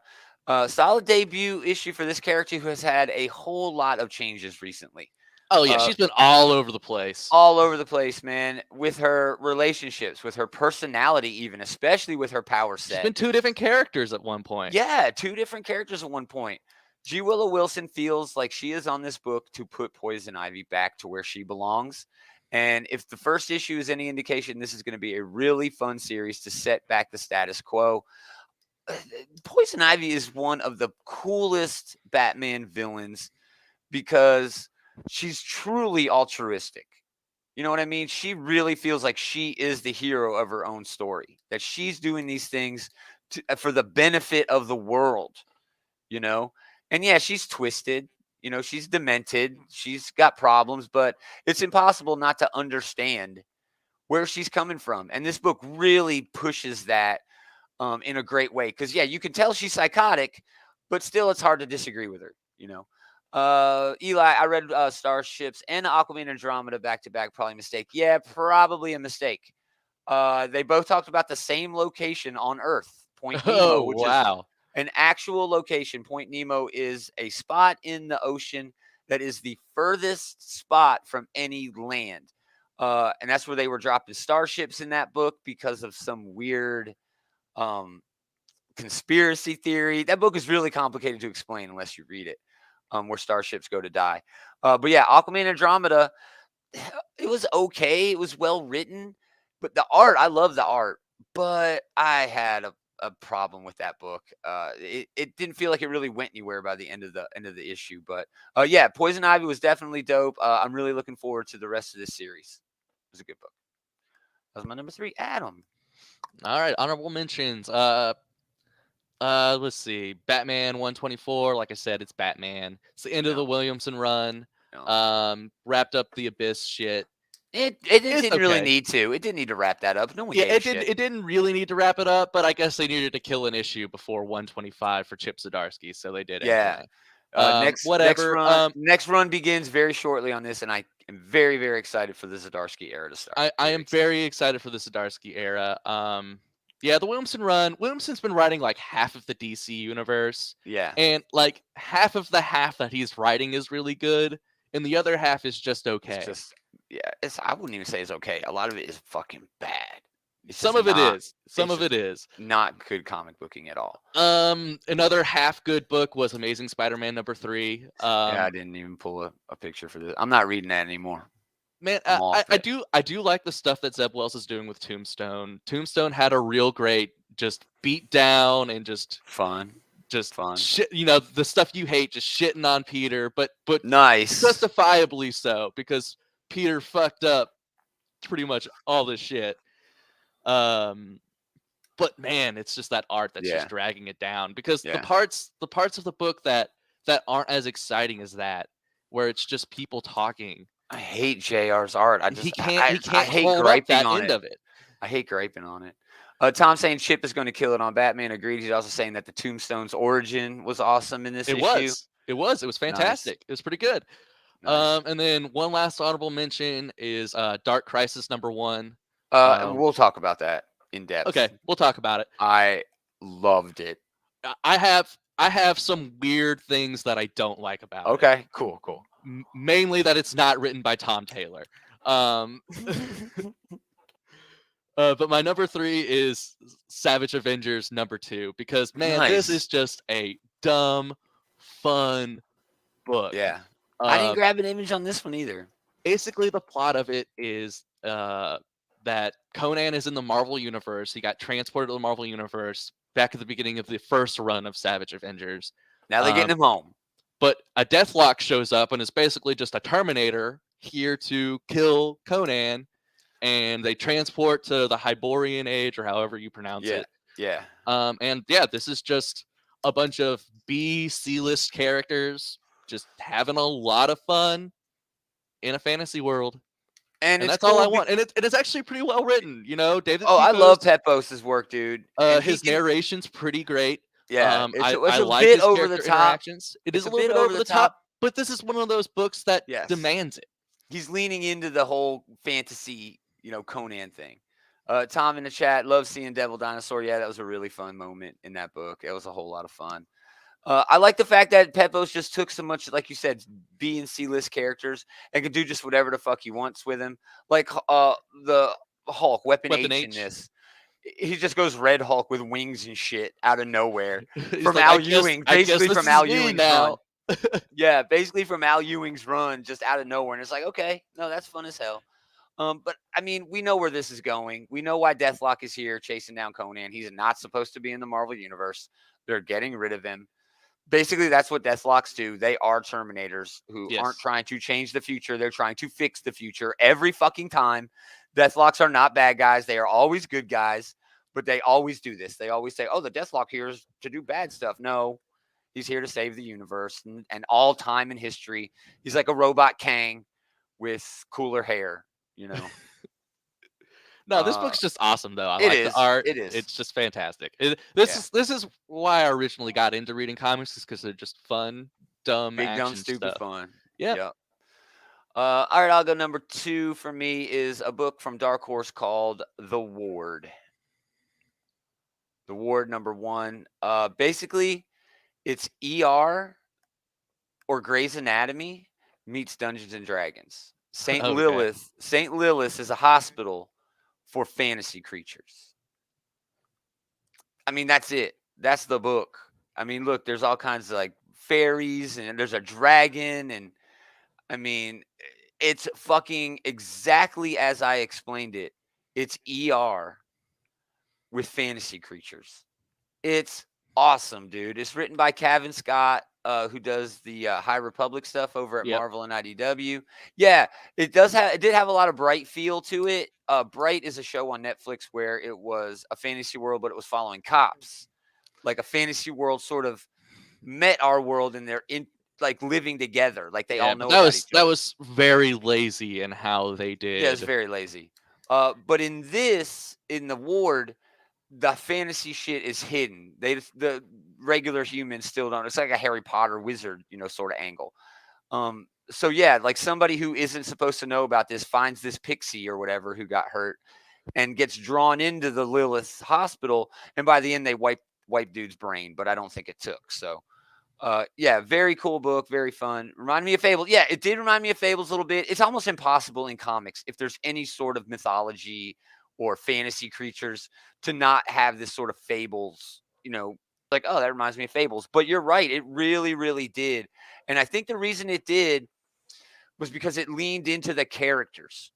Solid debut issue for this character who has had a whole lot of changes recently. Oh yeah, she's been all over the place. All over the place, man. With her relationships, with her personality, even, especially with her power set. She's been 2 different characters at one point. Yeah, 2 different characters at one point. G. Willow Wilson feels like she is on this book to put Poison Ivy back to where she belongs. And if the first issue is any indication, this is going to be a really fun series to set back the status quo. Poison Ivy is one of the coolest Batman villains because she's truly altruistic. You know what I mean? She really feels like she is the hero of her own story, that she's doing these things for the benefit of the world, And yeah, she's twisted, she's demented, she's got problems, but it's impossible not to understand where she's coming from. And this book really pushes that in a great way. Because, yeah, you can tell she's psychotic, but still it's hard to disagree with her, Eli, I read Starships and Aquaman Andromeda back-to-back. Probably a mistake. Yeah, probably a mistake. They both talked about the same location on Earth, Point Nemo, which is an actual location. Point Nemo is a spot in the ocean that is the furthest spot from any land. And that's where they were dropping starships in that book because of some weird conspiracy theory. That book is really complicated to explain unless you read it, Where Starships Go to Die. But yeah, Aquaman Andromeda, it was okay. It was well written. But the art, I love the art. But I had a problem with that book. It didn't feel like it really went anywhere by the end of the issue. But yeah, Poison Ivy was definitely dope. I'm really looking forward to the rest of this series. It was a good book. That was my number 3, Adam. All right, honorable mentions. Let's see. Batman 124. Like I said, it's Batman. It's the end of the Williamson run. Wrapped up the Abyss shit. It didn't really need to. It didn't need to wrap that up. No one gave a shit. It didn't really need to wrap it up, but I guess they needed to kill an issue before 125 for Chip Zdarsky, so they did it. Yeah. Anyway. Next run begins very shortly on this, and I am very, very excited for the Zdarsky era to start. I am very excited for the Zdarsky era. Yeah, the Williamson run. Williamson's been writing like half of the DC universe. Yeah. And like half of the half that he's writing is really good, and the other half is just okay. I wouldn't even say it's okay. A lot of it is fucking bad. Some of it is not good comic booking at all. Another half good book was Amazing Spider-Man number 3. Yeah, I didn't even pull a picture for this. I'm not reading that anymore. Man, I do like the stuff that Zeb Wells is doing with Tombstone. Tombstone had a real great just beat down and just fun. Shit, the stuff you hate, just shitting on Peter, but nice, justifiably so, because Peter fucked up pretty much all this shit. But man, it's just that art that's just dragging it down, because the parts of the book that aren't as exciting as that, where it's just people talking. I hate JR's art. I hate hold up that end of it. I hate griping on it. Tom saying Chip is going to kill it on Batman. Agreed. He's also saying that the Tombstone's origin was awesome in this issue. It was fantastic. Nice. It was pretty good. Nice. And then one last honorable mention is Dark Crisis number 1. We'll talk about that in depth. Okay, we'll talk about it. I loved it. I have some weird things that I don't like about it. Okay, cool. Mainly that it's not written by Tom Taylor. But my number 3 is Savage Avengers number 2 because man, this Nice. is just a dumb, fun book. Yeah. I didn't Uh, grab an image on this one either. Basically, the plot of it is that Conan is in the Marvel universe. He got transported to the Marvel universe back at the beginning of the first run of Savage Avengers. Now they're getting him home. But a Deathlock shows up and is basically just a Terminator here to kill Conan, and they transport to the Hyborian Age, or however you pronounce it. Yeah. And yeah, this is just a bunch of C-list characters just having a lot of fun in a fantasy world. And that's cool all I want. And it's actually pretty well written, David I Pepos, love Pepos' work, dude. his narration's pretty great. Yeah, I a like bit his over the character top. interactions. It is a little bit over the top, but this is one of those books that demands it. He's leaning into the whole fantasy, Conan thing. Tom in the chat, love seeing Devil Dinosaur. Yeah, that was a really fun moment in that book. It was a whole lot of fun. I like the fact that Pepos just took so much, like you said, B and C list characters and could do just whatever the fuck he wants with him. Like the Hulk, Weapon H in this. He just goes Red Hulk with wings and shit out of nowhere from Al Ewing, basically from Al Ewing's run. Yeah, basically from Al Ewing's run, just out of nowhere. And it's like, okay, no, that's fun as hell. But I mean, we know where this is going. We know why Deathlock is here chasing down Conan. He's not supposed to be in the Marvel universe. They're getting rid of him. Basically, that's what Deathlocks do. They are Terminators who aren't trying to change the future. They're trying to fix the future every fucking time. Deathlocks are not bad guys. They are always good guys, but they always do this. They always say, oh, the Deathlock here is to do bad stuff. No, he's here to save the universe and all time in history. He's like a robot Kang with cooler hair, No, this book's just awesome, though. I like the art. It is. It's just fantastic. This is why I originally got into reading comics, is because they're just fun, dumb, big, action dumb, stupid stuff. fun. Yeah. All right, I'll go number 2 for me is a book from Dark Horse called The Ward. The Ward number 1. Basically, it's ER or Grey's Anatomy meets Dungeons and Dragons. St. Lilith is a hospital for fantasy creatures. I mean, that's it. That's the book. I mean, look, there's all kinds of like fairies and there's a dragon. And I mean, it's fucking exactly as I explained it. It's ER with fantasy creatures. It's awesome, dude. It's written by Kevin Scott, who does the High Republic stuff over at Marvel and IDW. Yeah, it did have a lot of Bright feel to it. Bright is a show on Netflix where it was a fantasy world, but it was following cops. Like a fantasy world sort of met our world, and they're in like living together. Like they all know about each other. That was very lazy in how they did. Yeah, it's very lazy. But in the Ward, the fantasy shit is hidden. The regular humans still don't. It's like a Harry Potter wizard, sort of angle. So yeah, like somebody who isn't supposed to know about this finds this pixie or whatever who got hurt and gets drawn into the Lilith hospital, and by the end they wipe dude's brain, but I don't think it took. So yeah, very cool book, very fun. Remind me of Fables. Yeah, it did remind me of Fables a little bit. It's almost impossible in comics, if there's any sort of mythology or fantasy creatures, to not have this sort of Fables, like, oh, that reminds me of Fables. But you're right, it really, really did. And I think the reason it did was because it leaned into the characters.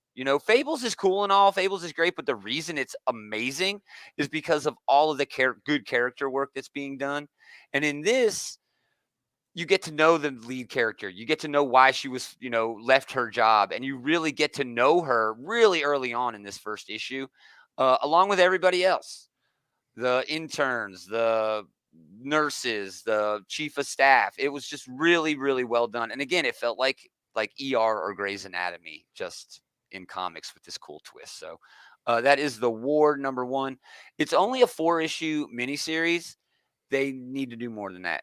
Fables is cool and all. Fables is great, but the reason it's amazing is because of all of the good character work that's being done. And in this, you get to know the lead character. You get to know why she was, left her job. And you really get to know her really early on in this first issue, along with everybody else. The interns, the nurses, the chief of staff. It was just really, really well done. And again, it felt like ER or Grey's Anatomy, just in comics with this cool twist. So that is The Ward number 1. It's only a 4-issue miniseries. They need to do more than that.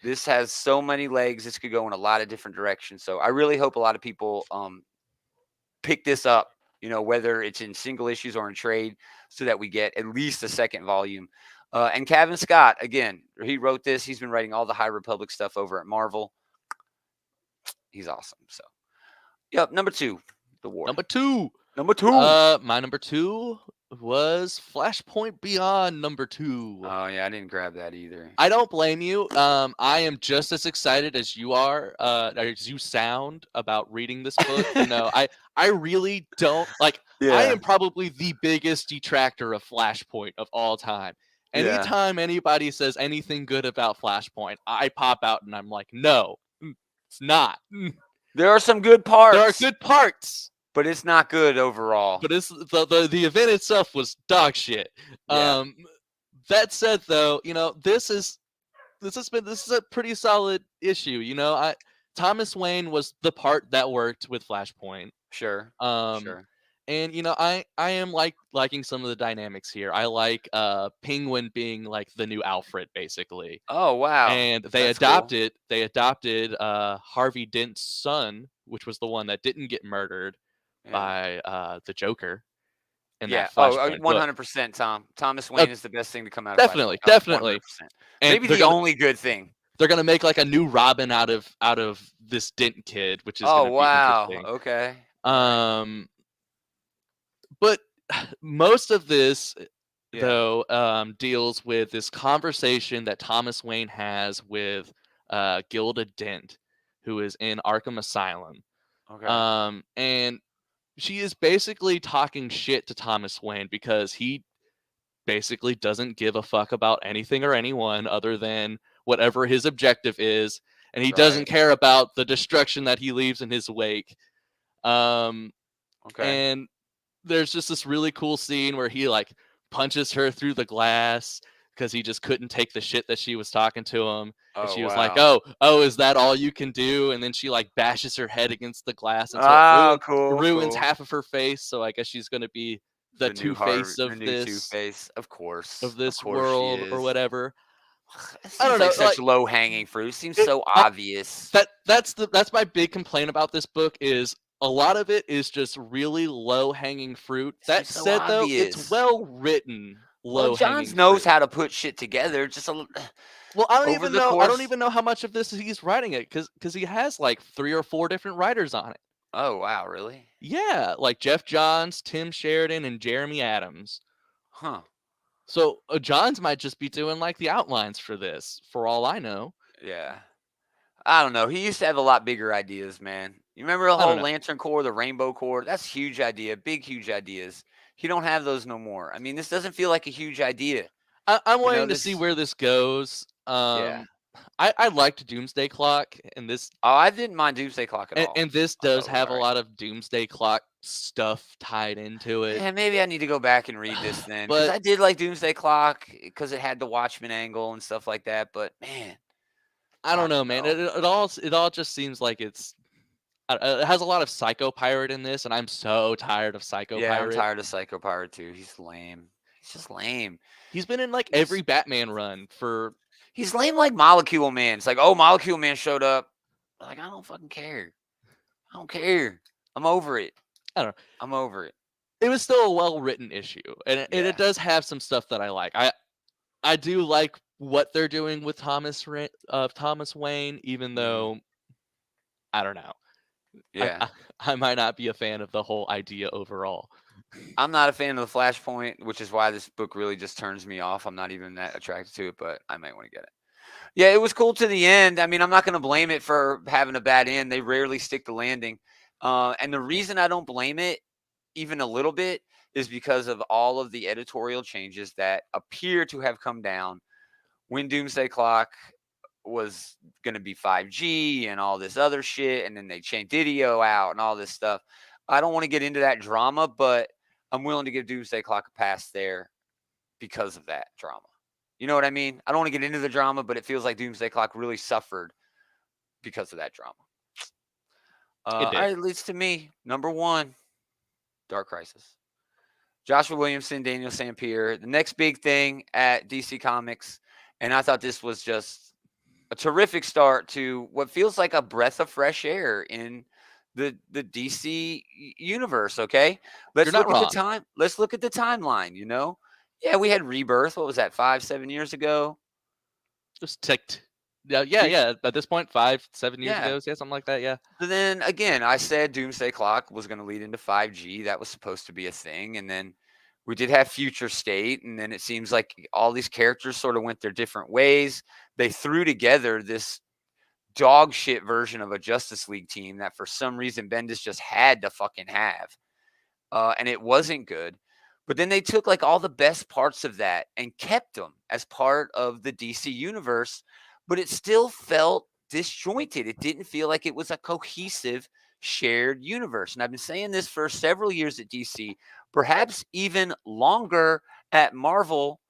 This has so many legs. This could go in a lot of different directions. So I really hope a lot of people pick this up, whether it's in single issues or in trade, so that we get at least a second volume. And Kevin Scott, again, he wrote this. He's been writing all the High Republic stuff over at Marvel. He's awesome. So, yep, number 2, The Ward. Number 2. Number 2. My number 2 was Flashpoint Beyond #2. Oh yeah, I didn't grab that either. I don't blame you. I am just as excited as you are, as you sound about reading this book. I really don't like. I Yeah, am probably the biggest detractor of Flashpoint of all time. yeah. Anytime anybody says anything good about Flashpoint, I pop out and I'm like, no, it's not. There are some good There are parts, good parts, but it's not good overall. but it's the event itself was dog shit. Yeah, That said, though, this is a pretty solid issue. Thomas Wayne was the part that worked with Flashpoint. sure, Um, sure. and I am liking some of the dynamics here. I like Penguin being like the new Alfred, basically. Oh wow, And that's cool. they adopted Harvey Dent's son, which was the one that didn't get murdered Yeah, by the Joker in yeah. that Oh, Flashpoint book. 100%. Thomas Uh, Wayne is the best thing to come out of definitely, Flashpoint. Oh, definitely. 100%. And Maybe the only good thing. they're gonna make like a new Robin out of this Dent kid, which is Oh gonna be wow. interesting. Okay. All right. But most of this, Yeah. though, deals with this conversation that Thomas Wayne has with Gilda Dent, who is in Arkham Asylum. Okay. And she is basically talking shit to Thomas Wayne because he basically doesn't give a fuck about anything or anyone other than whatever his objective is, and he doesn't Right. care about the destruction that he leaves in his wake. Um, Okay. and there's just this really cool scene where he like punches her through the glass because he just couldn't take the shit that she was talking to him. And Oh she was like, wow. oh, is that all you can do? And then she like bashes her head against the glass until Oh, it cool, ruins cool. half of her face. So I guess she's gonna be the Two-Face The new Two Face. of Of this course she world or is. whatever. It I don't seems know, like such like low hanging fruit. Seems it, so obvious. that's my big complaint about this book is a lot of it is just really low hanging fruit. It That seems so said, though, it's obvious. well written. Well, Low Johns hanging knows fruit. how to put shit together. Well, I don't Over even the know. I don't course. even know how much of this he's writing it because he has like 3 or 4 different writers on it. Oh wow, really? Yeah, like Jeff Johns, Tim Sheridan, and Jeremy Adams. Huh. So Johns might just be doing like the outlines for this, for all I know. Yeah. I don't know. He used to have a lot bigger ideas, man. You remember the I don't whole know. Lantern Corps, the Rainbow Corps? That's huge idea, big huge ideas. He don't have those no more. I mean, this doesn't feel like a huge idea. I'm You know waiting to see this? where this goes. Yeah. I liked Doomsday Clock, and this Oh, I didn't mind Doomsday Clock at all. and this I thought does it was have all a right. lot of Doomsday Clock stuff tied into it. Yeah, maybe I need to go back and read this then, because But I did like Doomsday Clock because it had the Watchmen angle and stuff like that. But man, I I don't know, don't man. know. It all just seems like it has a lot of Psycho Pirate in this, and I'm so tired of Psycho Yeah, I'm Pirate. tired of Psycho Pirate too. He's lame. He's just lame. He's been in like He's every Batman run for. he's lame like Molecule Man. It's like, oh, Molecule Man showed up. Like, I don't fucking care. I don't care. I'm over it. I don't know. I'm over it. It was still a well written issue, and it Yeah. does have some stuff that I like. I do like what they're doing with Thomas Wayne, even though I don't know. Yeah. I might not be a fan of the whole idea overall. I'm not a fan of the Flashpoint, which is why this book really just turns me off. I'm not even that attracted to it, but I might want to get it. Yeah, it was cool to the end. I mean, I'm not going to blame it for having a bad end. They rarely stick the landing. And the reason I don't blame it even a little bit is because of all of the editorial changes that appear to have come down when Doomsday Clock was going to be 5G and all this other shit. And then they changed Didio out and all this stuff. I don't want to get into that drama, but I'm willing to give Doomsday Clock a pass there because of that drama. You know what I mean? I don't want to get into the drama, but it feels like Doomsday Clock really suffered because of that drama. It All did. right, leads to me. Number 1, Dark Crisis. Joshua Williamson, Daniel Sampier, the next big thing at DC Comics. And I thought this was just a terrific start to what feels like a breath of fresh air in the DC universe, okay? You're not wrong. Let's look at the timeline, you know? Yeah, we had Rebirth. What was that, 5-7 years ago? Just ticked. Yeah. At this point, 5-7 years Yeah. ago, yeah, something like that. Yeah. But then again, I said Doomsday Clock was going to lead into 5G. That was supposed to be a thing. And then We did have Future State, and then it seems like all these characters sort of went their different ways. They threw together this dog shit version of a Justice League team that for some reason Bendis just had to fucking have. And it wasn't good. But then they took like all the best parts of that and kept them as part of the DC universe, but it still felt disjointed. It didn't feel like it was a cohesive shared universe. And I've been saying this for several years at DC, perhaps even longer at Marvel.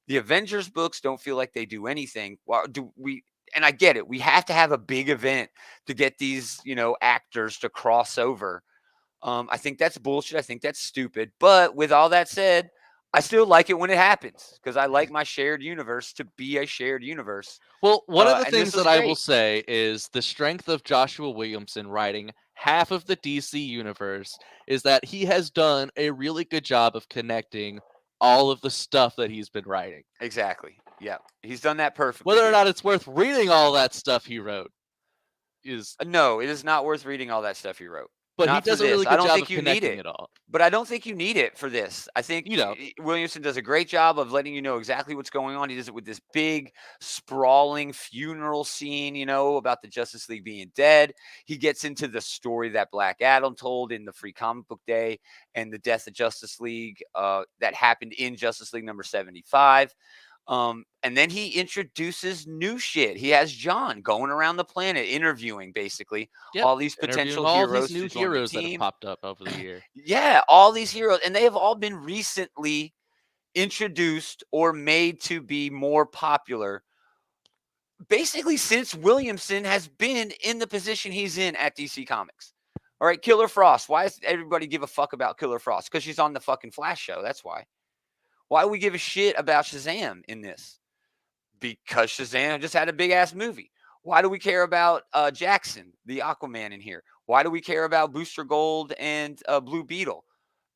The Avengers books don't feel like they do anything. Well, do we? And I get it. We have to have a big event to get these, actors to cross over. I think that's bullshit. I think that's stupid. But with all that said, I still like it when it happens because I like my shared universe to be a shared universe. Well, one of the and this things was that I will great. say is the strength of Joshua Williamson writing half of the DC universe is that he has done a really good job of connecting all of the stuff that he's been writing. Exactly. Yeah. He's done that perfectly. Whether or here. not it's worth reading all that stuff he wrote is No, it is not worth reading all that stuff he wrote. but Not he does for a really this. I good don't job think of you need connecting it. it all. But I don't think you need it for this. I think Williamson does a great job of letting you know exactly what's going on. He does it with this big, sprawling funeral scene, about the Justice League being dead. He gets into the story that Black Adam told in the Free Comic Book Day and the death of Justice League that happened in Justice League number 75. And then he introduces new shit. He has John going around the planet interviewing basically all these potential all heroes these new to join heroes the that have team. popped up over the year. Yeah, all these heroes, and they have all been recently introduced or made to be more popular. Basically, since Williamson has been in the position he's in at DC Comics. All right, Killer Frost. Why does everybody give a fuck about Killer Frost? Because she's on the fucking Flash show. That's why. Why do we give a shit about Shazam in this? Because Shazam just had a big ass movie. Why do we care about Jackson, the Aquaman, in here? Why do we care about Booster Gold and Blue Beetle?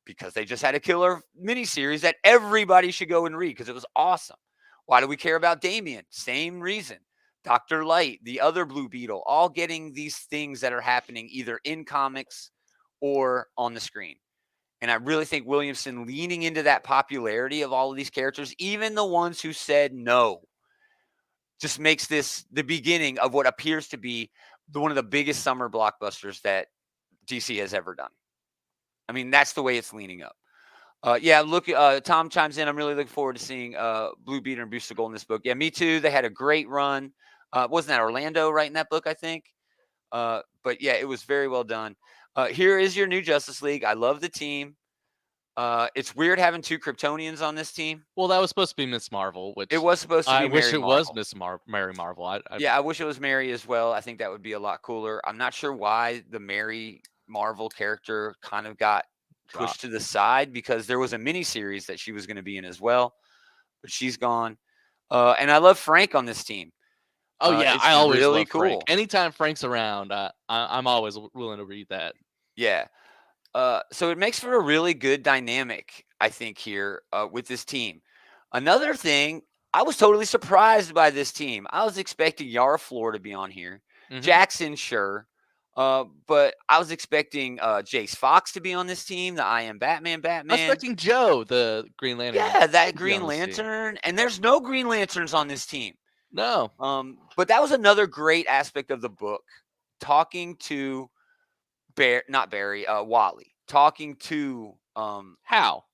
Because they just had a killer miniseries that everybody should go and read because it was awesome. Why do we care about Damian? Same reason. Dr. Light, the other Blue Beetle, all getting these things that are happening either in comics or on the screen. And I really think Williamson leaning into that popularity of all of these characters, even the ones who said no, just makes this the beginning of what appears to be one of the biggest summer blockbusters that DC has ever done. I mean, that's the way it's leaning up. Tom chimes in. I'm really looking forward to seeing Blue Beetle and Booster Gold in this book. Yeah, me too. They had a great run. Wasn't that Orlando writing that book, I think? But yeah, it was very well done. Here is your new Justice League. I love the team. It's weird having two Kryptonians on this team. Well, that was supposed to be Miss Marvel, which it was supposed to be. I wish Mary it Marvel. was Mary Marvel. I wish it was Mary as well. I think that would be a lot cooler. I'm not sure why the Mary Marvel character kind of got pushed to the side because there was a miniseries that she was going to be in as well, but she's gone. And I love Frank on this team. Oh yeah, I always really love cool. Frank. Anytime Frank's around, I'm always willing to read that. Yeah. So it makes for a really good dynamic, I think, here with this team. Another thing, I was totally surprised by this team. I was expecting Yara Flor to be on here. Mm-hmm. Jackson, sure. But I was expecting Jace Fox to be on this team, the I Am Batman. I was expecting Joe, the Green Lantern. Yeah, that Green Lantern. And there's no Green Lanterns on this team. No. But that was another great aspect of the book. Talking to Wally. Talking to Hal.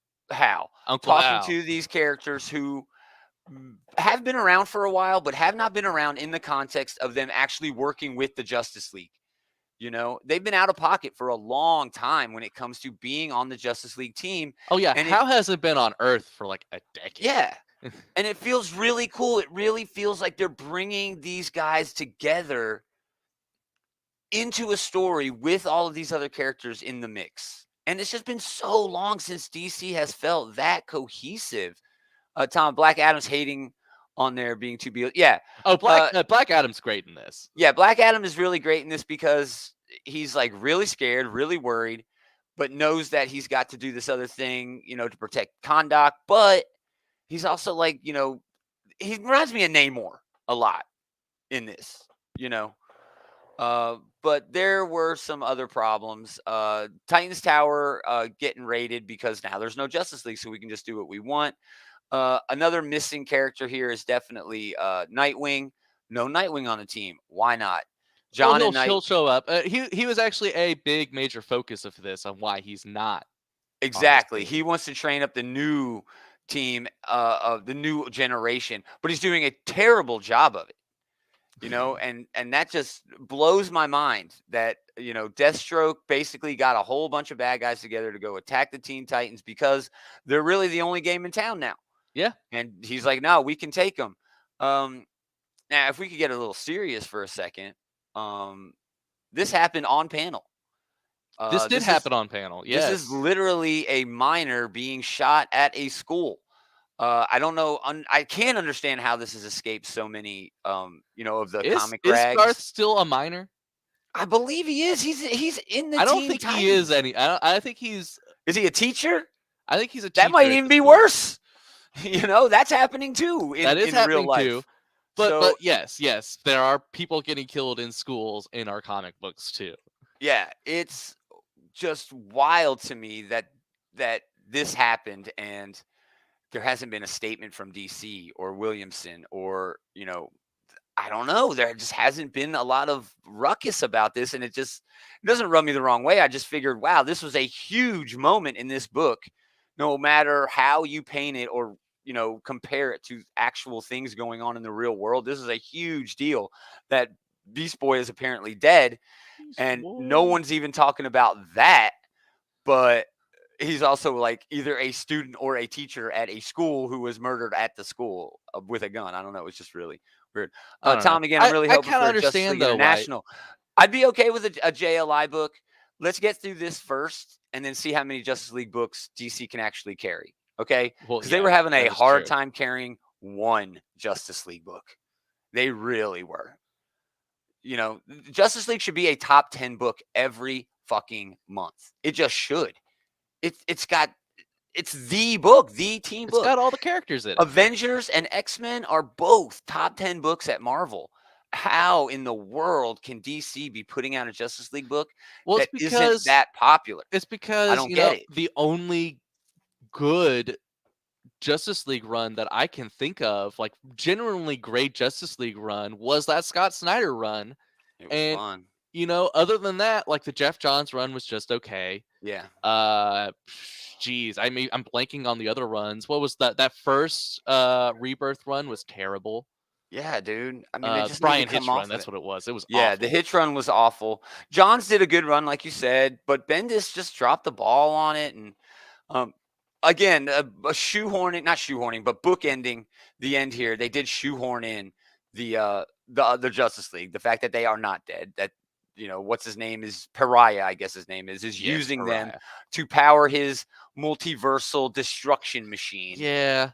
Uncle Hal. To these characters who have been around for a while, but have not been around in the context of them actually working with the Justice League. They've been out of pocket for a long time when it comes to being on the Justice League team. Oh, yeah. And Hal hasn't been on Earth for like a decade. Yeah. And it feels really cool. It really feels like they're bringing these guys together into a story with all of these other characters in the mix. And it's just been so long since DC has felt that cohesive. Tom, Black Adam's hating on there being too be. Yeah. Oh, Black Adam's great in this. Yeah, Black Adam is really great in this because he's like really scared, really worried, but knows that he's got to do this other thing, to protect Kahndaq. But he's also like, he reminds me of Namor a lot in this, But there were some other problems. Titans Tower getting raided because now there's no Justice League, so we can just do what we want. Another missing character here is definitely Nightwing. No Nightwing on the team. Why not? Well, John and he'll show up. He was actually a big major focus of this on why he's not on this Exactly. team. He wants to train up the new team of the new generation, but he's doing a terrible job of it. And that just blows my mind that, Deathstroke basically got a whole bunch of bad guys together to go attack the Teen Titans because they're really the only game in town now. Yeah. And he's like, no, we can take them. Now, if we could get a little serious for a second, this happened on panel. This did happen on panel. Yes. This is literally a minor being shot at a school. I don't know. I can't understand how this has escaped so many, of the comic rags. Is Garth still a minor? I believe he is. He's in the. I don't Teen think Titans. he is any. I think he's. Is he a teacher? I think he's a teacher. That might even be worse. That's happening too. That is in happening real life. too. But yes, there are people getting killed in schools in our comic books too. Yeah, it's just wild to me that this happened, and there hasn't been a statement from DC or Williamson or, I don't know. There just hasn't been a lot of ruckus about this, and it doesn't rub me the wrong way. I just figured, wow, this was a huge moment in this book, no matter how you paint it or, compare it to actual things going on in the real world. This is a huge deal that Beast Boy is apparently dead, and no one's even talking about that, but he's also like either a student or a teacher at a school who was murdered at the school with a gun. I don't know. It's just really weird. Tom, again, I'm really hoping for Justice League International. I'd be okay with a JLI book. Let's get through this first and then see how many Justice League books DC can actually carry. Okay? Because they were having a hard time carrying one Justice League book. They really were. Justice League should be a top 10 book every fucking month. It just should. It's the book, the team book. It's got all the characters in it. Avengers and X-Men are both top 10 books at Marvel. How in the world can DC be putting out a Justice League book that isn't that popular? It's because I don't get it. The only good Justice League run that I can think of, like genuinely great Justice League run, was that Scott Snyder run. It was fun. Other than that, like the Jeff Johns run was just okay. Yeah. Geez, I'm blanking on the other runs. What was that? That first Rebirth run was terrible. Yeah, dude. I mean, they just Brian Hitch run. That's what it was. It was awful. The Hitch run was awful. Johns did a good run, like you said, but Bendis just dropped the ball on it, and again, not shoehorning, but bookending the end here. They did shoehorn in the Justice League. The fact that they are not dead. That what's his name is Pariah, I guess his name is using Pariah. them to power his multiversal destruction machine. Yeah.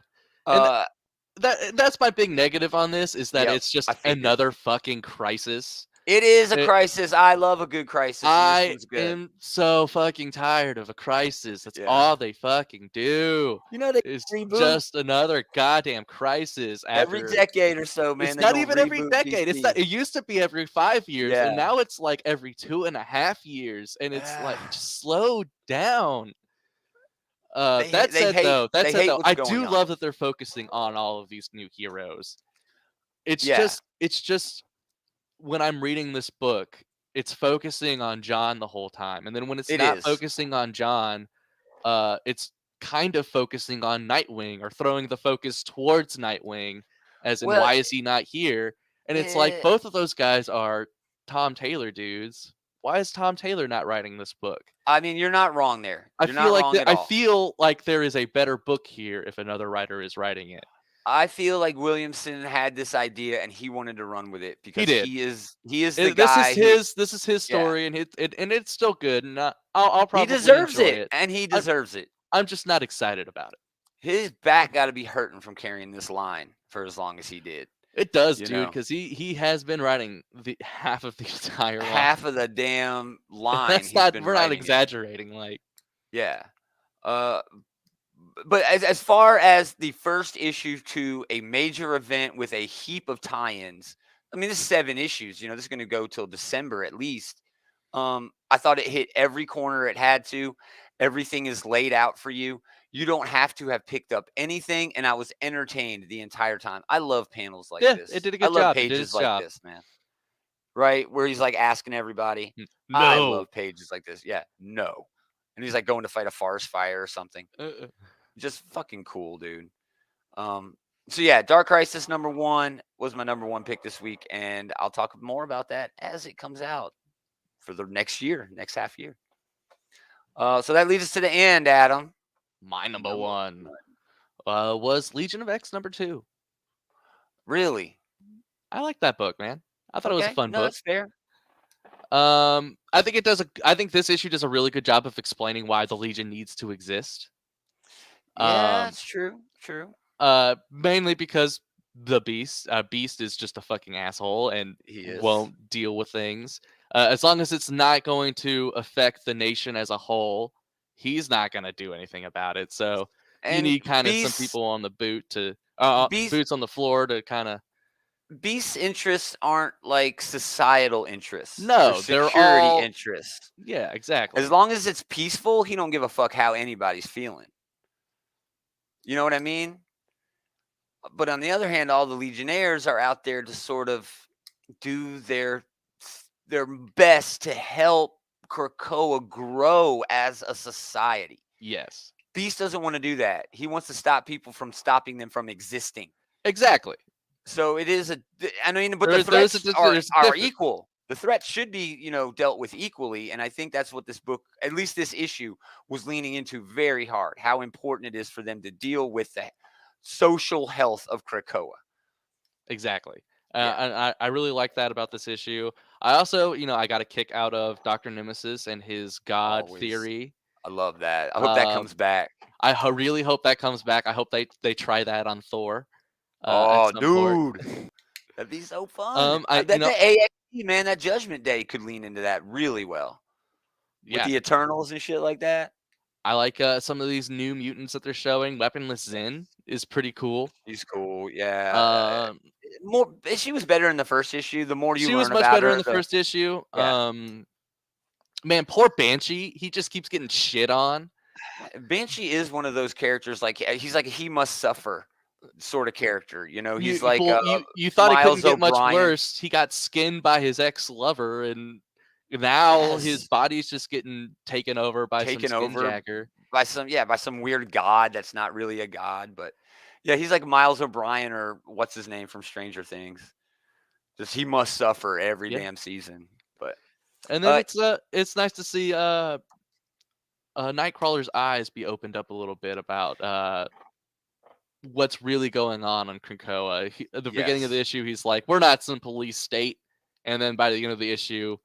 That's my big negative on this is that it's just another fucking crisis. It is a crisis. I love a good crisis. I am so fucking tired of a crisis. That's all they fucking do. It's just another goddamn crisis. Every decade or so, man. It's not even every decade. DC. It used to be every 5 years, and now it's like every 2.5 years, and it's like just slow down. That said, I do love that they're focusing on all of these new heroes. It's just when I'm reading this book, it's focusing on John the whole time, and then when it's not focusing on John, it's kind of focusing on Nightwing or throwing the focus towards Nightwing, as in why is he not here? And it's like both of those guys are Tom Taylor dudes. Why is Tom Taylor not writing this book? I mean, you're not wrong there. I feel like there is a better book here if another writer is writing it. I feel like Williamson had this idea and he wanted to run with it because he is the guy. This is his story, and it's still good. And I'll probably he deserves it, and he deserves it. I'm just not excited about it. His back got to be hurting from carrying this line for as long as he did. It does, dude, because he has been writing half of the entire line. Half of the damn line. We're not exaggerating. But as far as the first issue to a major event with a heap of tie-ins I mean, this is 7 issues. This is going to go till December at least. I thought it hit every corner it had to. Everything is laid out for you. You don't have to have picked up anything, and I was entertained the entire time. I love panels like Yeah, it this. did a I good love job. It did pages its like job. this, man. Right? Where he's like asking everybody. I No. love pages like this. Yeah, no. And he's like going to fight a forest fire or something. Just fucking cool, dude. So yeah, Dark Crisis #1 was my #1 pick this week, and I'll talk more about that as it comes out for the next half year. So that leads us to the end, Adam. My number one was Legion of X #2. Really? I like that book, man. I thought it was a fun book. That's fair. I think this issue does a really good job of explaining why the Legion needs to exist. Yeah, that's true. True. Mainly because the Beast is just a fucking asshole and won't deal with things. As long as it's not going to affect the nation as a whole, he's not going to do anything about it. So you need kind of some people on the boots on the floor to kind of. Beast's interests aren't like societal interests. No, they're security all interests. Yeah, exactly. As long as it's peaceful, he don't give a fuck how anybody's feeling. You know what I mean? But on the other hand, all the Legionnaires are out there to sort of do their best to help Krakoa grow as a society. Yes. Beast doesn't want to do that. He wants to stop people from stopping them from existing. Exactly. So it is but the threats are equal. The threats should be, dealt with equally. And I think that's what this book, at least this issue, was leaning into very hard. How important it is for them to deal with the social health of Krakoa. Exactly. And I really like that about this issue. I also, I got a kick out of Dr. Nemesis and his God theory. I love that. I hope that comes back. I really hope that comes back. I hope they try that on Thor. Oh, dude. That'd be so fun. I bet the AXE, man, that Judgment Day could lean into that really well. With the Eternals and shit like that. I like some of these new mutants that they're showing. Weaponless Zen is pretty cool. He's cool, yeah. She was better in the first issue. The more you learn about her. She was much better in the first issue. Yeah. Man, poor Banshee. He just keeps getting shit on. Banshee is one of those characters. Like he's like he must suffer sort of character. He's you thought it couldn't get much worse. He got skinned by his ex-lover, and now his body's just getting taken over by some skinjacker. By some weird god that's not really a god, but yeah, he's like Miles O'Brien or what's his name from Stranger Things. Just he must suffer every damn season. But and then it's nice to see Nightcrawler's eyes be opened up a little bit about what's really going on Krakoa. At the beginning of the issue, he's like, "We're not some police state," and then by the end of the issue,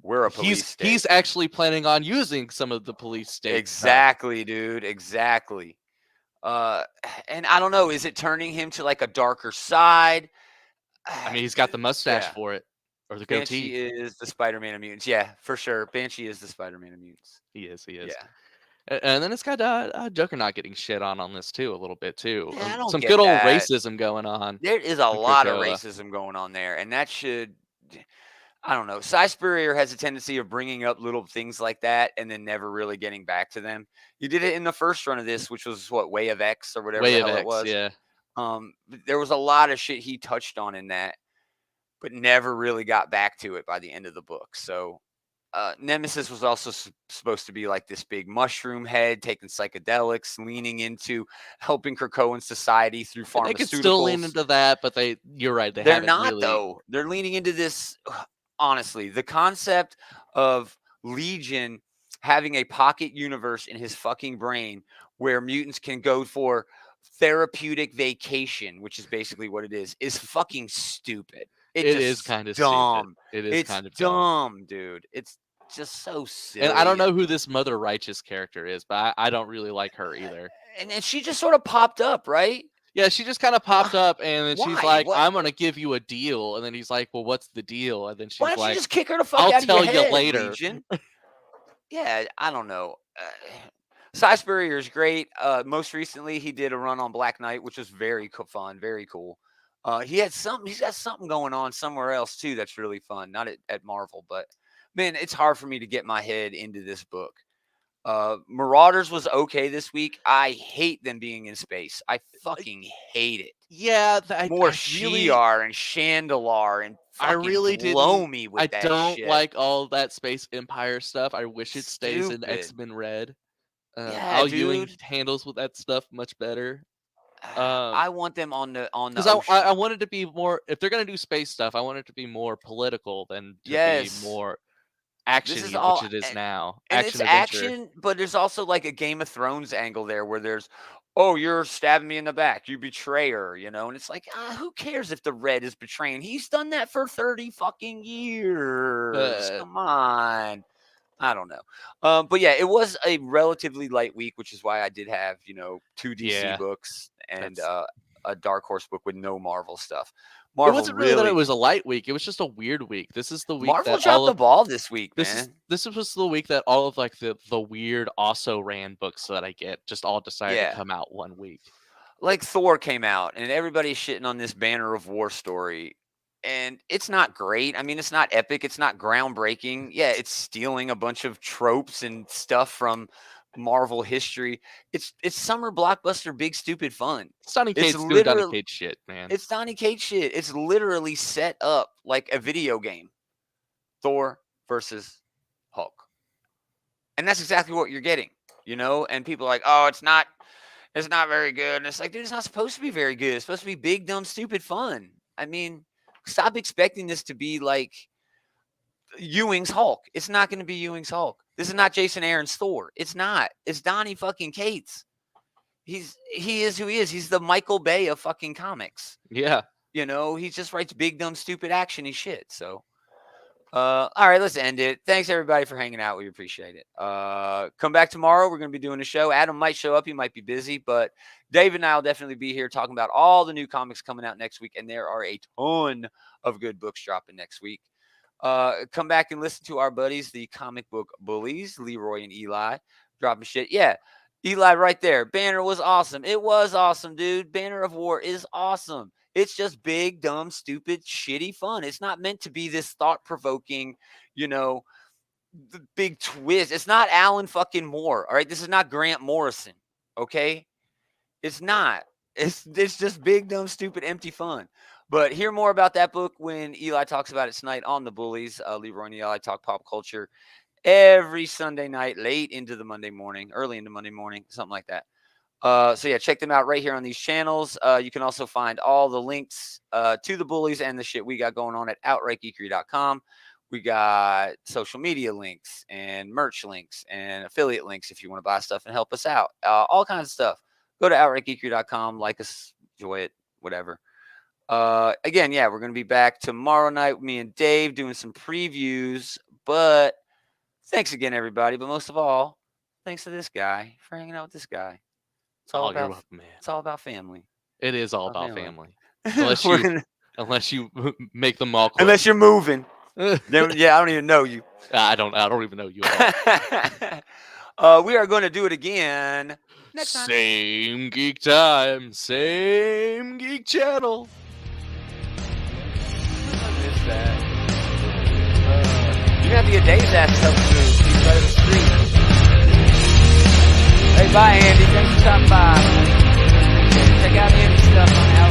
we're a police state. He's actually planning on using some of the police state. Exactly, dude. Exactly. And I don't know, is it turning him to like a darker side? I mean, he's got the mustache for it, or the goatee. Banshee is the Spider-Man of mutants. Yeah, for sure. Banshee is the Spider-Man of mutants. He is. Yeah. And then it's got Juggernaut getting shit on this too, a little bit too. Yeah, I don't Some get good old that. Racism going on. There is a lot of racism going on there, and that should, I don't know. Cy Spurrier has a tendency of bringing up little things like that and then never really getting back to them. You did it in the first run of this, which was Way of X or whatever the hell it was. Yeah. There was a lot of shit he touched on in that, but never really got back to it by the end of the book. So Nemesis was also supposed to be like this big mushroom head, taking psychedelics, leaning into helping Krakoan society through pharmaceuticals. They could still lean into that, but you're right. They're not though. They're leaning into this. Honestly, the concept of Legion having a pocket universe in his fucking brain where mutants can go for therapeutic vacation, which is basically what it is fucking stupid. It is kind of dumb. It's kind of dumb, dude. It's just so silly. And I don't know who this Mother Righteous character is, but I don't really like her either. And she just sort of popped up, right? Yeah, she just kind of popped up, and then she's like, "I'm gonna give you a deal," and then he's like, "Well, what's the deal?" And then she's like, "Why don't you just kick her the fuck out of your head, you later." Legion? Yeah, I don't know. Cy Spurrier is great. Most recently, he did a run on Black Knight, which was very fun, very cool. He's got something going on somewhere else too that's really fun. Not at Marvel, but man, it's hard for me to get my head into this book. Marauders was okay this week. I hate them being in space. I fucking hate it. Yeah, More I really, Shi'ar and Chandelar and I fucking really blow didn't. me with I that don't shit. like all that Space Empire stuff. I wish it stays in Stupid. X-Men Red. Yeah, Al Ewing dude. handles with that stuff much better. I want them on the Because ocean. I wanted to be more. If they're gonna do space stuff, I want it to be more political than to Yes. be more This is action-y, all, which it is now. and Action it's adventure. action, but there's also like a Game of Thrones angle there where there's, oh, you're stabbing me in the back, you betrayer, you know, and it's like, who cares if the Red is betraying? He's done that for 30 fucking years. Come on. I don't know. But yeah, it was a relatively light week, which is why I did have, 2 DC books and a Dark Horse book with no Marvel stuff. Marvel, it wasn't really that it was a light week. It was just a weird week. This is the week Marvel that dropped the ball this week, man. This was the week that all of like the weird also ran books that I get just all decided to come out one week. Like Thor came out and everybody's shitting on this Banner of War story. And it's not great. I mean, it's not epic. It's not groundbreaking. Yeah, it's stealing a bunch of tropes and stuff from Marvel history. It's summer blockbuster, big stupid fun. It's Donny Cates doing Donny Cates shit, man. It's Donny Cates shit. It's literally set up like a video game. Thor versus Hulk. And that's exactly what you're getting, And people are like, oh, it's not very good. And it's like, dude, it's not supposed to be very good. It's supposed to be big, dumb, stupid fun. I mean, stop expecting this to be like Ewing's Hulk. It's not going to be Ewing's Hulk. This is not Jason Aaron's Thor. It's not. It's Donny fucking Cates. He is who he is. He's the Michael Bay of fucking comics. Yeah. He just writes big, dumb, stupid action-y shit. So, all right, let's end it. Thanks everybody for hanging out. We appreciate it. Come back tomorrow. We're going to be doing a show. Adam might show up. He might be busy, but Dave and I will definitely be here talking about all the new comics coming out next week. And there are a ton of good books dropping next week. Come back and listen to our buddies, the comic book bullies, Leroy and Eli, dropping shit. Yeah, Eli right there. Banner was awesome. It was awesome, dude. Banner of War is awesome. It's just big, dumb, stupid, shitty fun. It's not meant to be this thought-provoking, the big twist. It's not Alan fucking Moore, all right? This is not Grant Morrison, okay? It's not. It's just big, dumb, stupid, empty fun. But hear more about that book when Eli talks about it tonight on The Bullies. Leroy and Eli talk pop culture every Sunday night, late into the Monday morning, early into Monday morning, something like that. So yeah, check them out right here on these channels. You can also find all the links to The Bullies and the shit we got going on at outrightgeekery.com. We got social media links and merch links and affiliate links if you want to buy stuff and help us out. All kinds of stuff. Go to outrightgeekery.com, like us, enjoy it, whatever. Again, yeah, we're going to be back tomorrow night with me and Dave doing some previews. But thanks again, everybody. But most of all, thanks to this guy for hanging out with this guy. It's all about, welcome, man. It's all about family. It is all about family. Unless Unless you make them all quit. Unless you're moving. Then, yeah, I don't even know you. I don't even know you at all. We are going to do it again next time. Same geek time, same geek channel. I missed that. You're going to have to get Dave's ass to help you. He's right up the street. Hey, bye, Andy. Thanks for stopping by. Check out Andy's stuff on